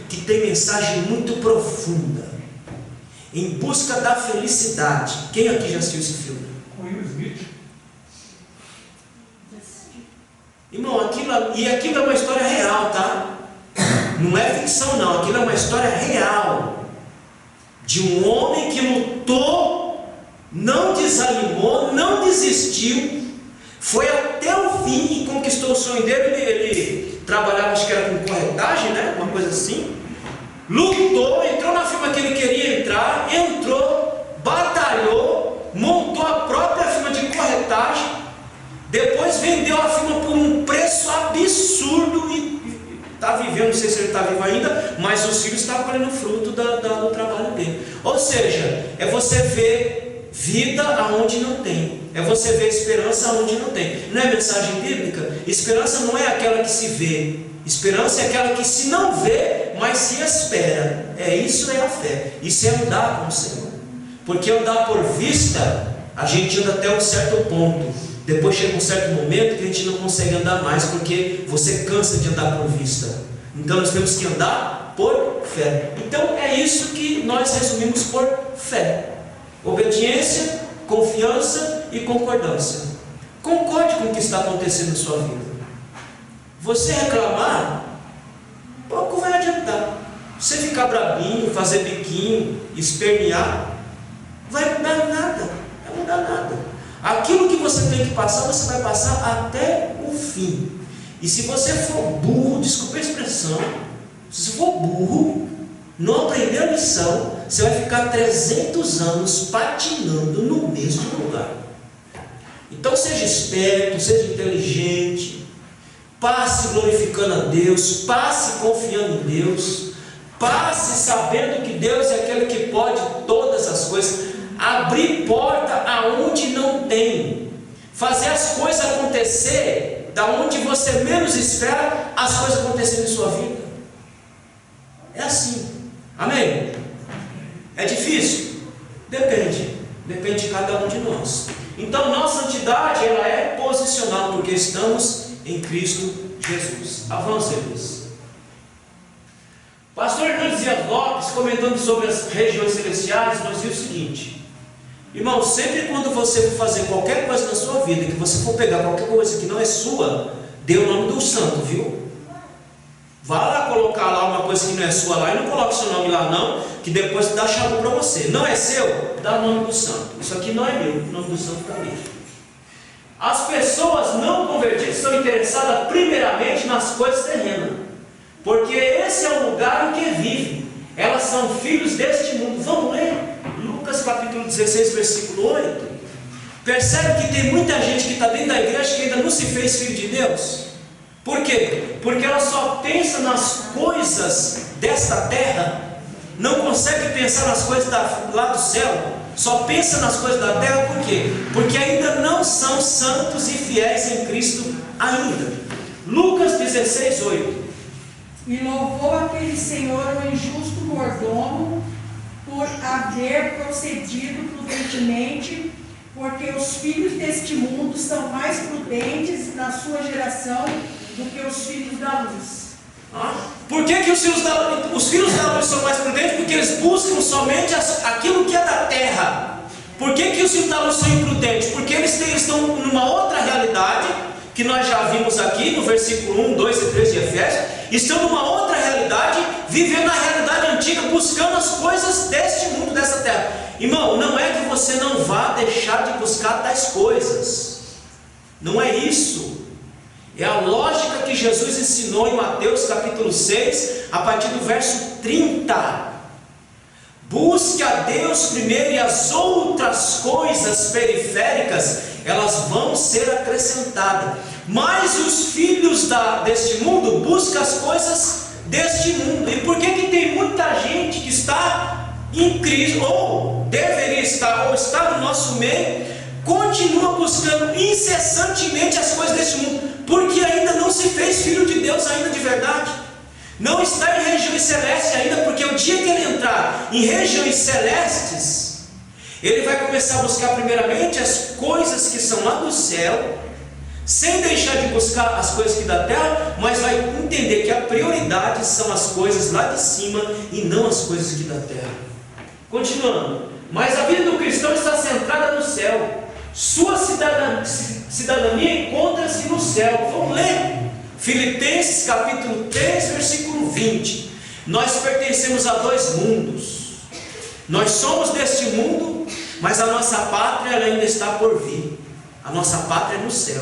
que tem mensagem muito profunda. Em Busca da Felicidade. Quem aqui já assistiu esse filme? Com Will Smith. Irmão, aquilo é uma história real, tá? Não é ficção não, aquilo é uma história real. De um homem que lutou, não desanimou, não desistiu, foi até o fim e conquistou o sonho dele. Ele trabalhava, acho que era com corretagem, né? Uma coisa assim. Lutou, entrou na firma que ele queria entrar, entrou, batalhou, montou a própria firma de corretagem, depois vendeu a firma por um preço absurdo e está vivendo, não sei se ele está vivo ainda, mas os filhos estavam colhendo fruto do trabalho dele. Ou seja, é você ver vida aonde não tem, é você ver esperança aonde não tem. Não é mensagem bíblica? Esperança não é aquela que se vê, esperança é aquela que se não vê, mas se espera. Isso é a fé, isso é andar com o Senhor. Porque andar por vista, a gente anda até um certo ponto, depois chega um certo momento que a gente não consegue andar mais, porque você cansa de andar por vista. Então nós temos que andar por fé. Então é isso que nós resumimos por fé: obediência, confiança e concordância. Concorde com o que está acontecendo na sua vida. Você reclamar, pouco vai adiantar. Você ficar brabinho, fazer biquinho, espernear, vai mudar nada. Vai mudar nada. Aquilo que você tem que passar, você vai passar até o fim. E se você for burro, desculpa a expressão, se você for burro, não aprender a lição, você vai ficar 300 anos patinando no mesmo lugar. Então seja esperto, seja inteligente, passe glorificando a Deus, passe confiando em Deus, passe sabendo que Deus é aquele que pode todas as coisas. Abrir porta aonde não tem, fazer as coisas acontecer da onde você menos espera, as coisas acontecerem em sua vida. É assim, amém? É difícil? Depende de cada um de nós. Então nossa santidade, ela é posicional, porque estamos em Cristo Jesus. Avance, Deus. Pastor Hernandes Dias Lopes, comentando sobre as regiões celestiais, nos diz o seguinte: irmão, sempre quando você for fazer qualquer coisa na sua vida, que você for pegar qualquer coisa que não é sua, dê o nome do santo, viu? Vá lá colocar lá uma coisa que não é sua lá, e não coloque seu nome lá não, que depois dá chave para você. Não é seu? Dá o nome do santo. Isso aqui não é meu, o nome do santo está ali. As pessoas não convertidas estão interessadas primeiramente nas coisas terrenas, porque esse é o lugar em que vivem. Elas são filhos deste mundo. Vamos ler? Lucas capítulo 16, versículo 8. Percebe que tem muita gente que está dentro da igreja que ainda não se fez filho de Deus. Por quê? Porque ela só pensa nas coisas desta terra, não consegue pensar nas coisas lá do céu, só pensa nas coisas da terra. Por quê? Porque ainda não são santos e fiéis em Cristo ainda. Lucas 16, 8. E louvou aquele senhor o injusto mordomo por haver procedido prudentemente, porque os filhos deste mundo são mais prudentes na sua geração do que os filhos da luz. Por que os filhos da luz são mais prudentes? Porque eles buscam somente aquilo que é da terra. Por que os filhos da luz são imprudentes? Porque eles estão numa outra realidade, que nós já vimos aqui no versículo 1, 2 e 3 de Efésios. Estão numa outra realidade, vivendo na realidade antiga, buscando as coisas deste mundo, dessa terra. Irmão, não é que você não vá deixar de buscar tais coisas, não é isso. É a lógica que Jesus ensinou em Mateus capítulo 6, a partir do verso 30. Busque a Deus primeiro, e as outras coisas periféricas, elas vão ser acrescentadas. Mas os filhos deste mundo buscam as coisas deste mundo. E por que tem muita gente que está em Cristo, ou deveria estar, ou está no nosso meio, continua buscando incessantemente as coisas deste mundo? Porque ainda não se fez filho de Deus ainda de verdade. Não está em regiões celestes ainda, porque o dia que ele entrar em regiões celestes, ele vai começar a buscar primeiramente as coisas que são lá do céu, sem deixar de buscar as coisas aqui da terra, mas vai entender que a prioridade são as coisas lá de cima e não as coisas aqui da terra. Continuando. Mas a vida do cristão está centrada no céu. Sua cidadania encontra-se no céu. Vamos ler. Filipenses capítulo 3, versículo 20. Nós pertencemos a dois mundos. Nós somos deste mundo, mas a nossa pátria ela ainda está por vir. A nossa pátria é no céu.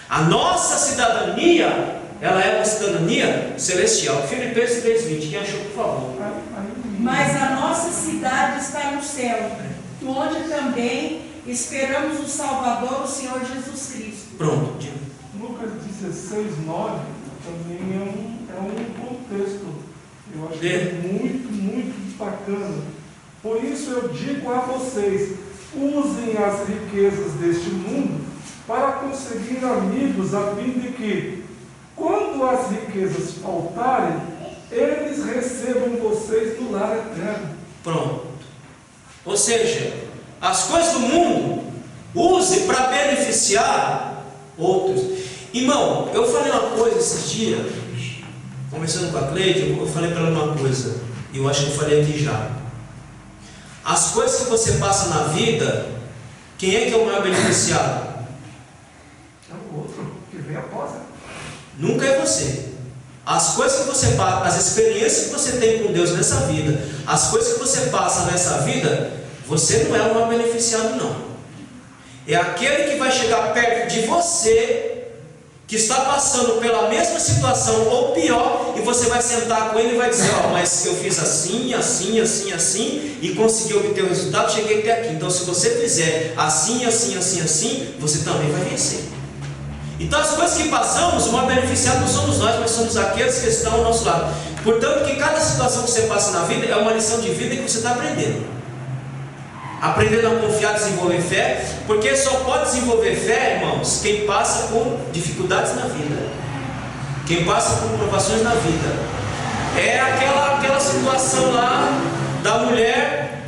A nossa cidadania, ela é uma cidadania celestial. Filipenses 3:20. Quem achou, por favor? Mas a nossa cidade está no céu, onde também esperamos o Salvador, o Senhor Jesus Cristo. Pronto, diga. Lucas 16:9 também é um contexto, eu acho que é muito, muito bacana. Por isso eu digo a vocês, usem as riquezas deste mundo para conseguir amigos, a fim de que, quando as riquezas faltarem, eles recebam vocês no lar eterno. Pronto. Ou seja, as coisas do mundo, use para beneficiar outros. Irmão, eu falei uma coisa esses dias, conversando com a Cleide, eu falei para ela uma coisa, e eu acho que eu falei aqui já. As coisas que você passa na vida, quem é que é o maior beneficiado? É o outro que vem após. Nunca é você. As coisas que você passa, as experiências que você tem com Deus nessa vida, as coisas que você passa nessa vida, você não é o maior beneficiado, não. É aquele que vai chegar perto de você, que está passando pela mesma situação ou pior, e você vai sentar com ele e vai dizer: ó, mas eu fiz assim, assim, assim, assim, e consegui obter o resultado, cheguei até aqui. Então, se você fizer assim, assim, assim, assim, você também vai vencer. Então, as coisas que passamos, o maior beneficiado não somos nós, mas somos aqueles que estão ao nosso lado. Portanto, que cada situação que você passa na vida é uma lição de vida que você está aprendendo. Aprendendo a confiar, desenvolver fé, porque só pode desenvolver fé, irmãos, quem passa por dificuldades na vida, quem passa por provações na vida. É aquela situação lá da mulher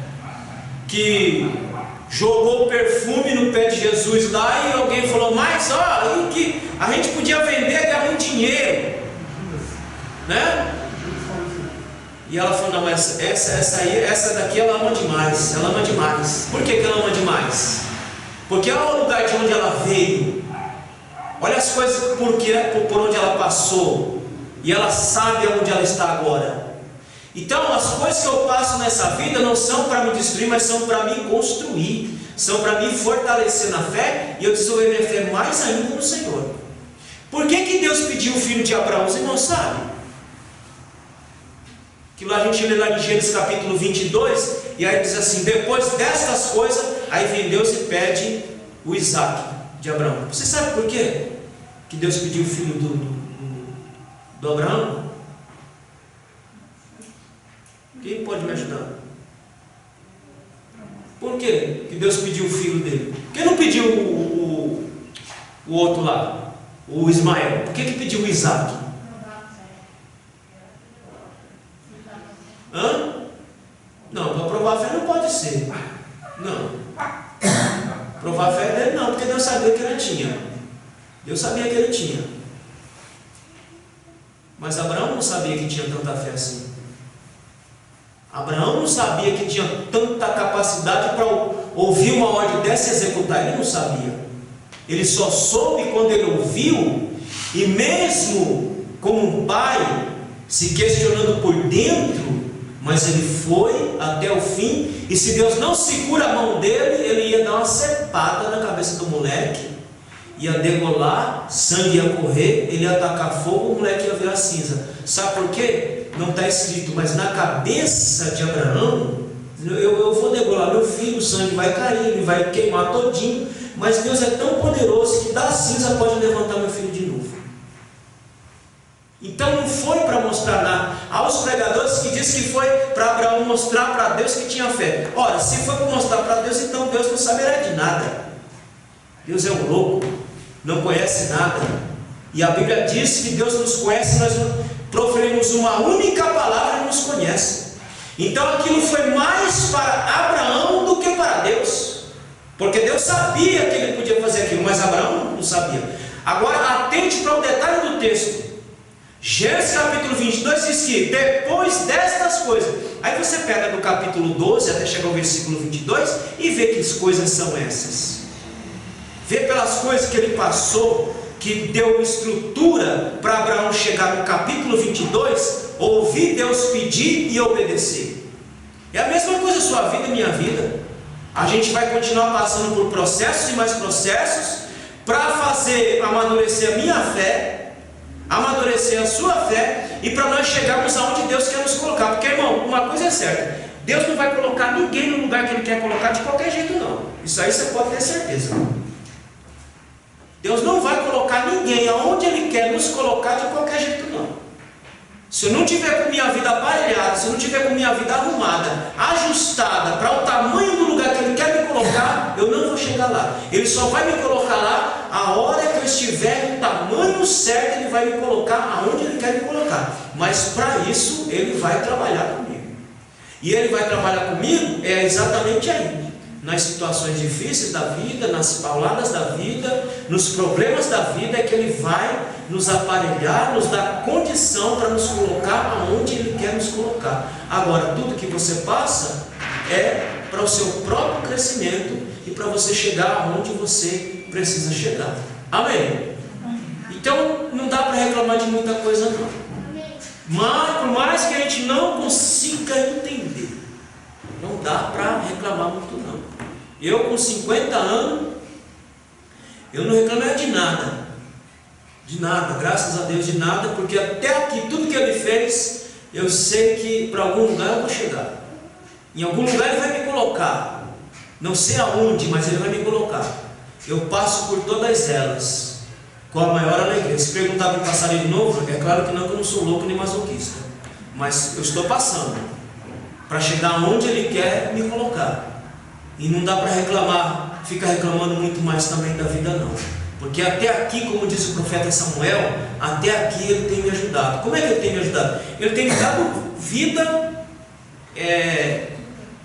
que jogou perfume no pé de Jesus lá, e alguém falou: mas ó, que a gente podia vender e ganhar muito dinheiro, né? E ela falou: não, mas essa daqui ela ama demais, ela ama demais. Por que ela ama demais? Porque olha o lugar de onde ela veio, olha as coisas por onde ela passou, e ela sabe onde ela está agora. Então, as coisas que eu passo nessa vida não são para me destruir, mas são para me construir, são para me fortalecer na fé, e eu desenvolver minha fé mais ainda no Senhor. Por que Deus pediu o filho de Abraão? Os irmãos sabem? Que lá a gente lê lá em Gênesis capítulo 22, e aí diz assim: depois destas coisas, aí vem Deus e pede o Isaac de Abraão. Você sabe por quê que Deus pediu o filho do Abraão? Quem pode me ajudar? Por quê que Deus pediu o filho dele? Por que não pediu o outro lá, o Ismael? Por que pediu o Isaac? Hã? Não, para provar a fé não pode ser. Não. Provar a fé dele não, porque Deus sabia que ele tinha. Deus sabia que ele tinha. Mas Abraão não sabia que tinha tanta fé assim. Abraão não sabia que tinha tanta capacidade para ouvir uma ordem dessa e executar. Ele não sabia. Ele só soube quando ele ouviu, e mesmo como um pai, se questionando por dentro, mas ele foi até o fim, e se Deus não segura a mão dele, ele ia dar uma cepada na cabeça do moleque, ia degolar, sangue ia correr, ele ia atacar fogo, o moleque ia virar cinza. Sabe por quê? Não está escrito, mas na cabeça de Abraão, eu vou degolar meu filho, o sangue vai cair, ele vai queimar todinho, mas Deus é tão poderoso que da cinza pode levantar meu filho de novo. Então não foi para mostrar nada. Há os pregadores que dizem que foi para Abraão mostrar para Deus que tinha fé. Ora, se foi para mostrar para Deus, então Deus não saberá de nada. Deus é um louco, não conhece nada. E a Bíblia diz que Deus nos conhece, nós proferimos uma única palavra e nos conhece. Então aquilo foi mais para Abraão do que para Deus, porque Deus sabia que ele podia fazer aquilo, mas Abraão não sabia. Agora atente para o detalhe do texto. Gênesis capítulo 22 diz que depois destas coisas, aí você pega do capítulo 12 até chegar ao versículo 22 e vê que coisas são essas. Vê pelas coisas que ele passou, que deu estrutura para Abraão chegar no capítulo 22, ouvir Deus pedir e obedecer. É a mesma coisa a sua vida e minha vida. A gente vai continuar passando por processos e mais processos para fazer amadurecer a minha fé, amadurecer a sua fé, e para nós chegarmos aonde Deus quer nos colocar. Porque, irmão, uma coisa é certa: Deus não vai colocar ninguém no lugar que Ele quer colocar de qualquer jeito, não. Isso aí você pode ter certeza. Deus não vai colocar ninguém aonde Ele quer nos colocar de qualquer jeito, não. Se eu não tiver com minha vida aparelhada, se eu não tiver com minha vida arrumada, ajustada para o tamanho do lugar que Ele quer me colocar, eu não vou chegar lá. Ele só vai me colocar lá a hora que eu estiver no tamanho certo. Ele vai me colocar aonde Ele quer me colocar. Mas para isso Ele vai trabalhar comigo. E Ele vai trabalhar comigo exatamente aí, nas situações difíceis da vida, nas pauladas da vida, nos problemas da vida, é que Ele vai nos aparelhar, nos dar condição para nos colocar aonde Ele quer nos colocar. Agora, tudo que você passa é para o seu próprio crescimento e para você chegar aonde você precisa chegar. Amém? Então, não dá para reclamar de muita coisa, não. Mas, por mais que a gente não consiga entender, não dá para reclamar muito, não. Eu com 50 anos, eu não reclamei de nada, graças a Deus, de nada, porque até aqui, tudo que Ele fez, eu sei que para algum lugar eu vou chegar, em algum lugar Ele vai me colocar, não sei aonde, mas Ele vai me colocar. Eu passo por todas elas, com a maior alegria. Se perguntar para passar de novo, é claro que não, que eu não sou louco nem masoquista, mas eu estou passando, para chegar onde Ele quer me colocar. E não dá para reclamar, fica reclamando muito mais também da vida, não. Porque até aqui, como diz o profeta Samuel, até aqui Ele tem me ajudado. Como é que Ele tem me ajudado? Ele tem me dado vida,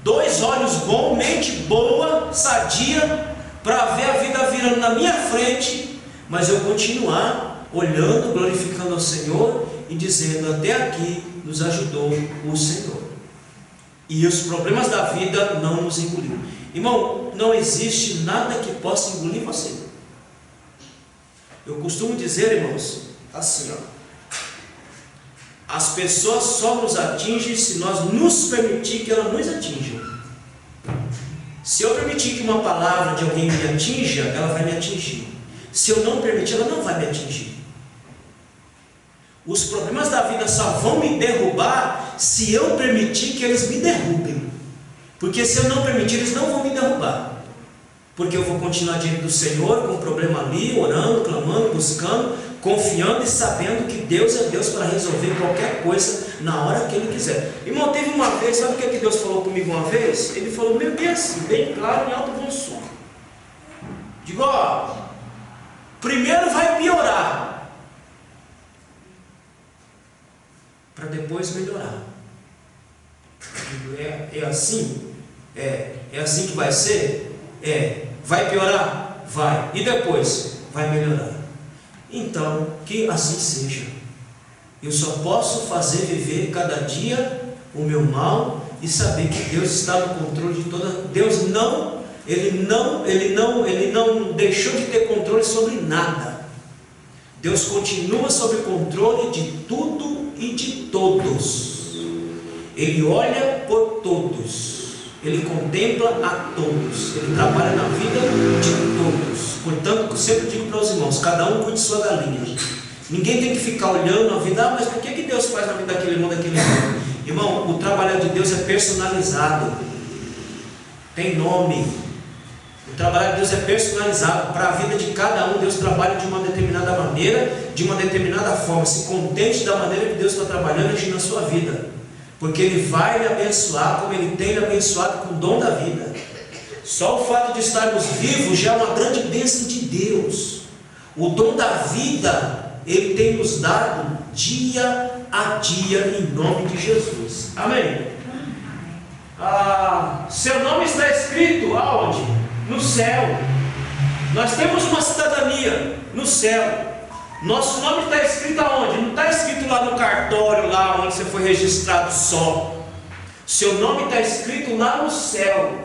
2 olhos bons, mente boa, sadia, para ver a vida virando na minha frente, mas eu continuar olhando, glorificando ao Senhor e dizendo: até aqui nos ajudou o Senhor. E os problemas da vida não nos engoliram. Irmão, não existe nada que possa engolir você. Eu costumo dizer, irmãos, assim, as pessoas só nos atingem se nós nos permitir que elas nos atinjam. Se eu permitir que uma palavra de alguém me atinja, ela vai me atingir. Se eu não permitir, ela não vai me atingir. Os problemas da vida só vão me derrubar se eu permitir que eles me derrubem. Porque se eu não permitir, eles não vão me derrubar. Porque eu vou continuar diante do Senhor com o problema ali, orando, clamando, buscando, confiando e sabendo que Deus é Deus para resolver qualquer coisa na hora que Ele quiser. Irmão, teve uma vez, sabe o que Deus falou comigo uma vez? Ele falou meio bem assim, bem claro, em alto bom som. Digo, primeiro vai piorar, para depois melhorar. É assim? É assim que vai ser? Vai piorar? Vai. E depois? Vai melhorar. Então, que assim seja. Eu só posso fazer viver cada dia o meu mal e saber que Deus está no controle de toda. Deus Ele não deixou de ter controle sobre nada. Deus continua sob controle de tudo e de todos. Ele olha por todos. Ele contempla a todos. Ele trabalha na vida de todos. Portanto, eu sempre digo para os irmãos: cada um cuide de sua galinha. Ninguém tem que ficar olhando a vida. Mas por que Deus faz na vida daquele irmão, daquele irmão? Irmão, o trabalho de Deus é personalizado. Tem nome. O trabalho de Deus é personalizado. Para a vida de cada um, Deus trabalha de uma determinada maneira, de uma determinada forma. Se contente da maneira que Deus está trabalhando e agindo na sua vida. Porque Ele vai lhe abençoar como Ele tem lhe abençoado com o dom da vida. Só o fato de estarmos vivos já é uma grande bênção de Deus. O dom da vida Ele tem nos dado dia a dia, em nome de Jesus. Amém? Seu nome está escrito aonde? No céu. Nós temos uma cidadania no céu. Nosso nome está escrito aonde? Não está escrito lá no cartório, lá onde você foi registrado só. Seu nome está escrito lá no céu.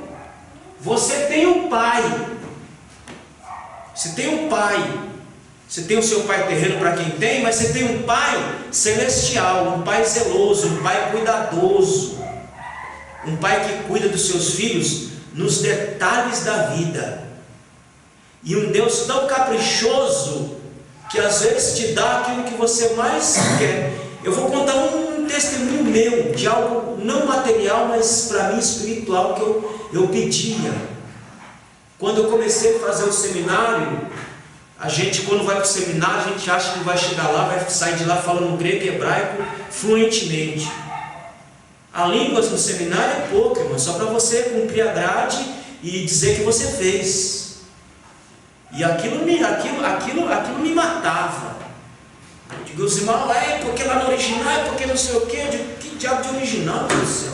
Você tem um pai. Você tem um pai. Você tem o seu pai terreno para quem tem, mas você tem um pai celestial, um pai zeloso, um pai cuidadoso, um pai que cuida dos seus filhos nos detalhes da vida. E um Deus tão caprichoso que às vezes te dá aquilo que você mais quer. Eu vou contar um testemunho meu de algo não material, mas para mim espiritual, que eu pedia. Quando eu comecei a fazer o seminário, a gente, quando vai para o seminário, a gente acha que vai chegar lá, vai sair de lá falando grego e hebraico fluentemente. A línguas no seminário é pouco, irmão, só para você cumprir a grade e dizer que você fez. E aquilo me matava. Eu digo, os irmãos, é porque lá no original, é porque não sei o quê. Eu digo, que diabo de original, meu Deus do céu?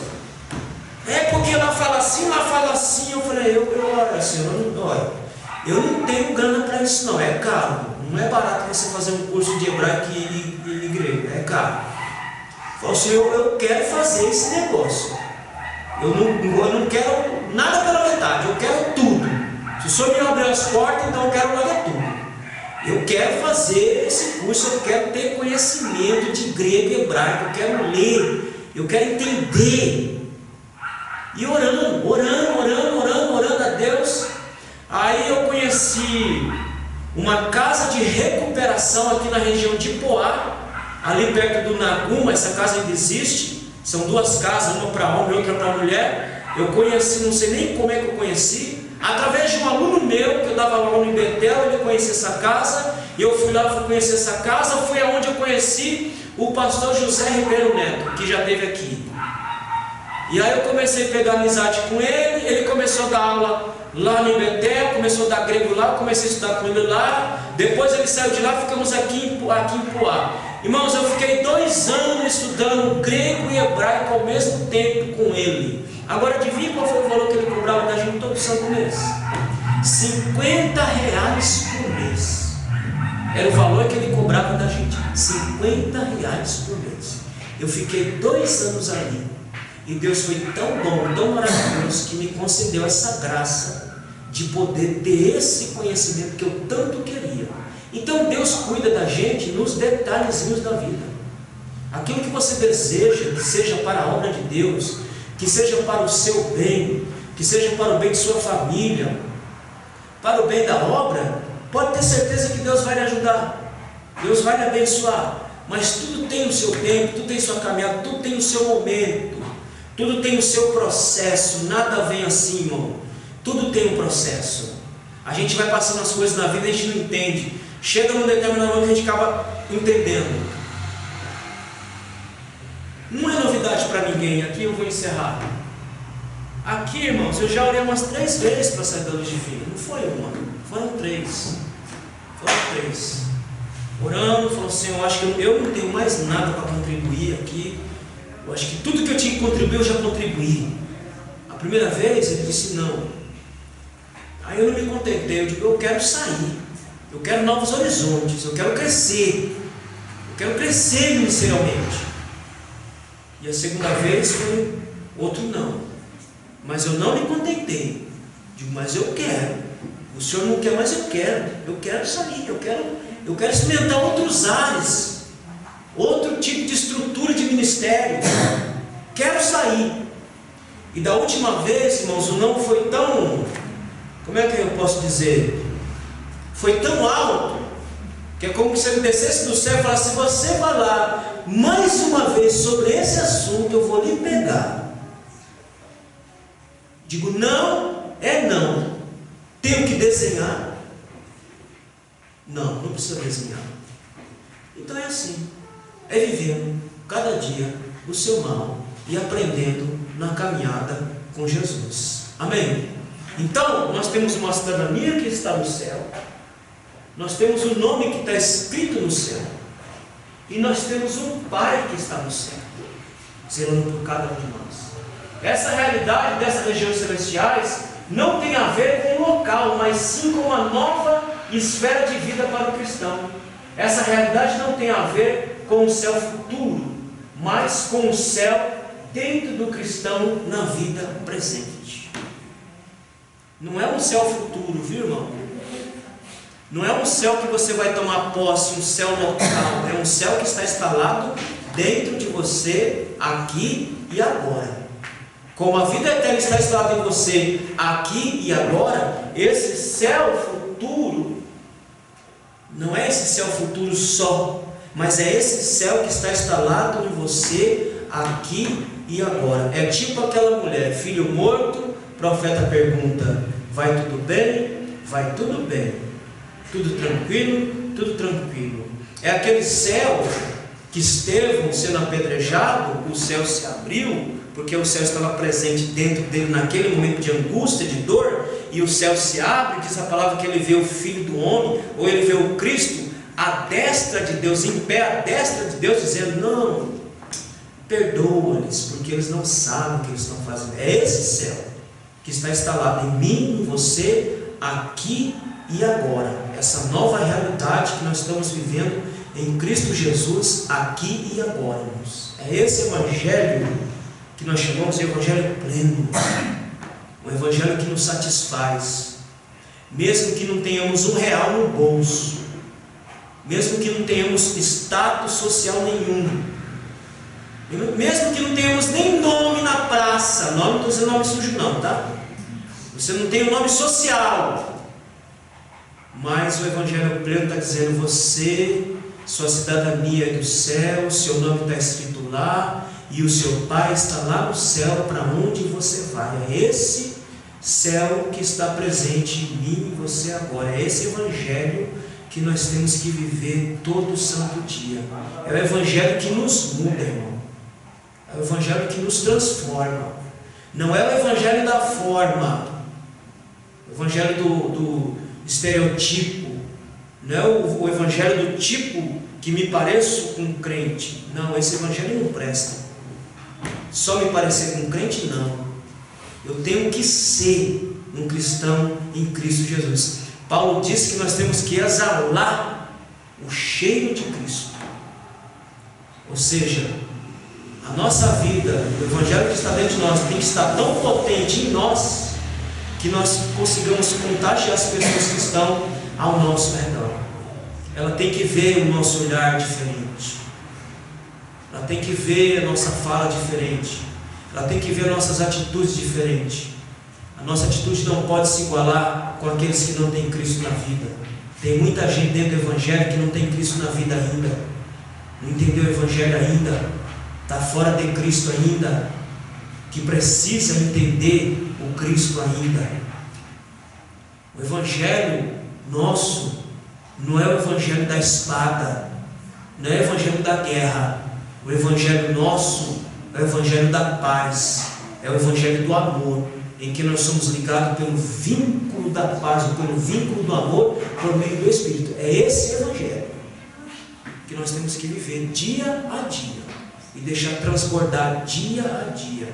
É porque lá fala assim, lá fala assim. Eu falei, olha, Senhor, olha, eu não tenho grana para isso não, é caro. Não é barato você fazer um curso de hebraico e grego, é caro. Falei, Senhor, eu quero fazer esse negócio. Eu não quero nada pela metade, eu quero tudo. Se o Senhor me abrir as portas, então eu quero largar tudo. Eu quero fazer esse curso, eu quero ter conhecimento de grego e hebraico, eu quero ler, eu quero entender. E orando a Deus. Aí eu conheci uma casa de recuperação aqui na região de Poá, ali perto do Naguma. Essa casa ainda existe, são duas casas, uma para homem e outra para mulher. Eu conheci, não sei nem como é que eu conheci, através de um aluno meu, que eu dava aula em Betel, ele conhecia essa casa, e eu fui lá, fui conhecer essa casa. Foi aonde eu conheci o pastor José Ribeiro Neto, que já esteve aqui. E aí eu comecei a pegar amizade com ele, ele começou a dar aula lá no Betel, começou a dar grego lá, comecei a estudar com ele lá. Depois ele saiu de lá, ficamos aqui em Poá. Irmãos, eu fiquei 2 anos estudando grego e hebraico ao mesmo tempo com ele. Agora adivinha qual foi o valor que ele cobrava da gente todo santo mês? R$50 por mês. Era o valor que ele cobrava da gente, R$50 por mês. Eu fiquei 2 anos ali. E Deus foi tão bom, tão maravilhoso, que me concedeu essa graça de poder ter esse conhecimento que eu tanto queria. Então Deus cuida da gente nos detalhezinhos da vida. Aquilo que você deseja, que seja para a obra de Deus, que seja para o seu bem, que seja para o bem de sua família, para o bem da obra, pode ter certeza que Deus vai lhe ajudar, Deus vai lhe abençoar. Mas tudo tem o seu tempo, tudo tem sua caminhada, tudo tem o seu momento, tudo tem o seu processo. Nada vem assim, irmão. Tudo tem um processo. A gente vai passando as coisas na vida e a gente não entende. Chega num determinado momento que a gente acaba entendendo. Não é novidade para ninguém. Aqui eu vou encerrar. Aqui, irmãos, eu já orei umas 3 vezes para sair da luz divina. Não foi uma, foram 3. Foram 3. Orando, falou assim, eu acho que eu não tenho mais nada para contribuir aqui. Eu acho que tudo que eu tinha que contribuir, eu já contribuí. A primeira vez ele disse não. Aí eu não me contentei, eu digo, eu quero sair. Eu quero novos horizontes, eu quero crescer. Eu quero crescer ministerialmente. E a segunda vez foi outro não. Mas eu não me contentei. Digo, mas eu quero. O senhor não quer, mas eu quero. Eu quero sair, eu quero experimentar outros ares, outro tipo de estrutura de ministério. Quero sair. E da última vez, irmãos, o não foi tão, como é que eu posso dizer? Foi tão alto, que é como se ele descesse do céu e falasse, se você falar mais uma vez sobre esse assunto, eu vou lhe pegar. Digo, não é não. Tenho que desenhar? Não precisa desenhar. Então é assim, é vivendo cada dia o seu mal e aprendendo na caminhada com Jesus. Amém? Então, nós temos uma cidadania que está no céu, nós temos o nome que está escrito no céu, e nós temos um Pai que está no céu, zelando por cada um de nós. Essa realidade dessas regiões celestiais não tem a ver com o local, mas sim com uma nova esfera de vida para o cristão. Essa realidade não tem a ver com o céu futuro, mas com o céu dentro do cristão na vida presente. Não é um céu futuro, viu, irmão? Não é um céu que você vai tomar posse, um céu local. É um céu que está instalado dentro de você, aqui e agora. Como a vida eterna está instalada em você, aqui e agora, esse céu futuro, não é esse céu futuro só, mas é esse céu que está instalado em você, aqui e agora. É tipo aquela mulher, filho morto, profeta pergunta: vai tudo bem? Vai tudo bem. Tudo tranquilo? Tudo tranquilo. É aquele céu que Estevão, sendo apedrejado, o céu se abriu, porque o céu estava presente dentro dele naquele momento de angústia, de dor, e o céu se abre, diz a palavra que ele vê o Filho do Homem, ou ele vê o Cristo, à destra de Deus, em pé, à destra de Deus, dizendo: não, perdoa-lhes, porque eles não sabem o que eles estão fazendo. É esse céu que está instalado em mim, em você, aqui e agora. Essa nova realidade que nós estamos vivendo em Cristo Jesus, aqui e agora, irmãos. É esse evangelho que nós chamamos de evangelho pleno, um evangelho que nos satisfaz, mesmo que não tenhamos R$1 no bolso, mesmo que não tenhamos status social nenhum, mesmo que não tenhamos nem nome na praça. Nome, não estou dizendo nome sujo não, tá? Você não tem um nome social, mas o evangelho pleno está dizendo: você, sua cidadania é do céu, seu nome está escrito lá, e o seu Pai está lá no céu, para onde você vai. É esse céu que está presente em mim e você agora. É esse evangelho que nós temos que viver todo santo dia. É o evangelho que nos muda, irmão. É o evangelho que nos transforma. Não é o evangelho da forma, o evangelho do estereotipo. Não é o evangelho do tipo que me pareço com um crente. Não, esse evangelho não presta. Só me parecer com um crente, não. Eu tenho que ser um cristão em Cristo Jesus. Paulo disse que nós temos que exalar o cheiro de Cristo. Ou seja, a nossa vida, o evangelho que está dentro de nós, tem que estar tão potente em nós, que nós consigamos contagiar as pessoas que estão ao nosso redor. Ela tem que ver o nosso olhar diferente, ela tem que ver a nossa fala diferente, ela tem que ver nossas atitudes diferentes. A nossa atitude não pode se igualar com aqueles que não têm Cristo na vida. Tem muita gente dentro do evangelho que não tem Cristo na vida ainda, não entendeu o evangelho ainda, está fora de Cristo ainda, que precisa entender o Cristo ainda. O evangelho nosso não é o evangelho da espada, não é o evangelho da guerra. O evangelho nosso é o evangelho da paz, é o evangelho do amor, em que nós somos ligados pelo vínculo da paz, pelo vínculo do amor, por meio do Espírito. É esse evangelho que nós temos que viver dia a dia e deixar transbordar dia a dia.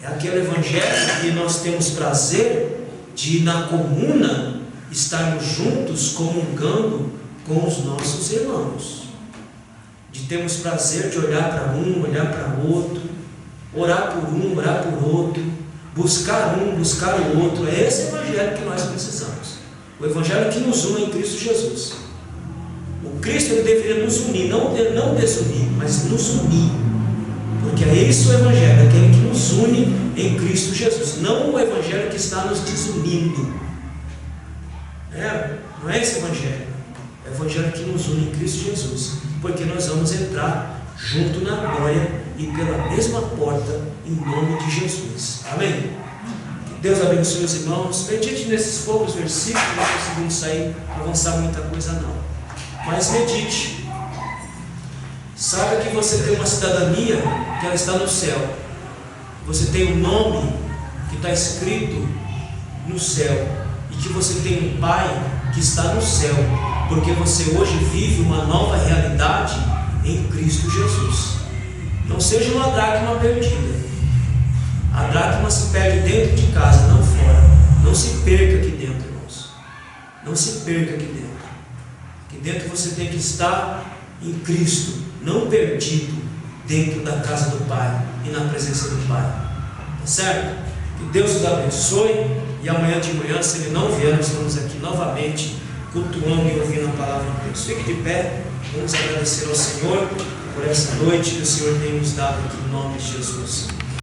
É aquele evangelho que nós temos prazer de, na comuna, estarmos juntos comungando com os nossos irmãos, de termos prazer de olhar para um, olhar para o outro, orar por um, orar por outro, buscar um, buscar o outro. É esse evangelho que nós precisamos, o evangelho que nos une em Cristo Jesus. O Cristo, ele deveria nos unir, não desunir, mas nos unir, porque é isso o evangelho, aquele que nos une em Cristo Jesus, não o evangelho que está nos desunindo. Não é esse evangelho, é o evangelho que nos une em Cristo Jesus, porque nós vamos entrar junto na glória e pela mesma porta, em nome de Jesus. Amém? Que Deus abençoe os irmãos. Medite nesses poucos versículos, não conseguimos avançar muita coisa não, mas medite. Saiba que você tem uma cidadania que ela está no céu. Você tem um nome que está escrito no céu, e que você tem um Pai que está no céu, porque você hoje vive uma nova realidade em Cristo Jesus. Não seja uma dracma perdida. A dracma se perde dentro de casa, não fora. Não se perca aqui dentro, irmãos. Não se perca aqui dentro. Que dentro você tem que estar em Cristo, não perdido dentro da casa do Pai e na presença do Pai. Tá certo? Que Deus os abençoe. E amanhã de manhã, se Ele não vier, nós estamos aqui novamente cultuando e ouvindo a palavra de Deus. Fique de pé. Vamos agradecer ao Senhor por essa noite que o Senhor tem nos dado aqui em nome de Jesus.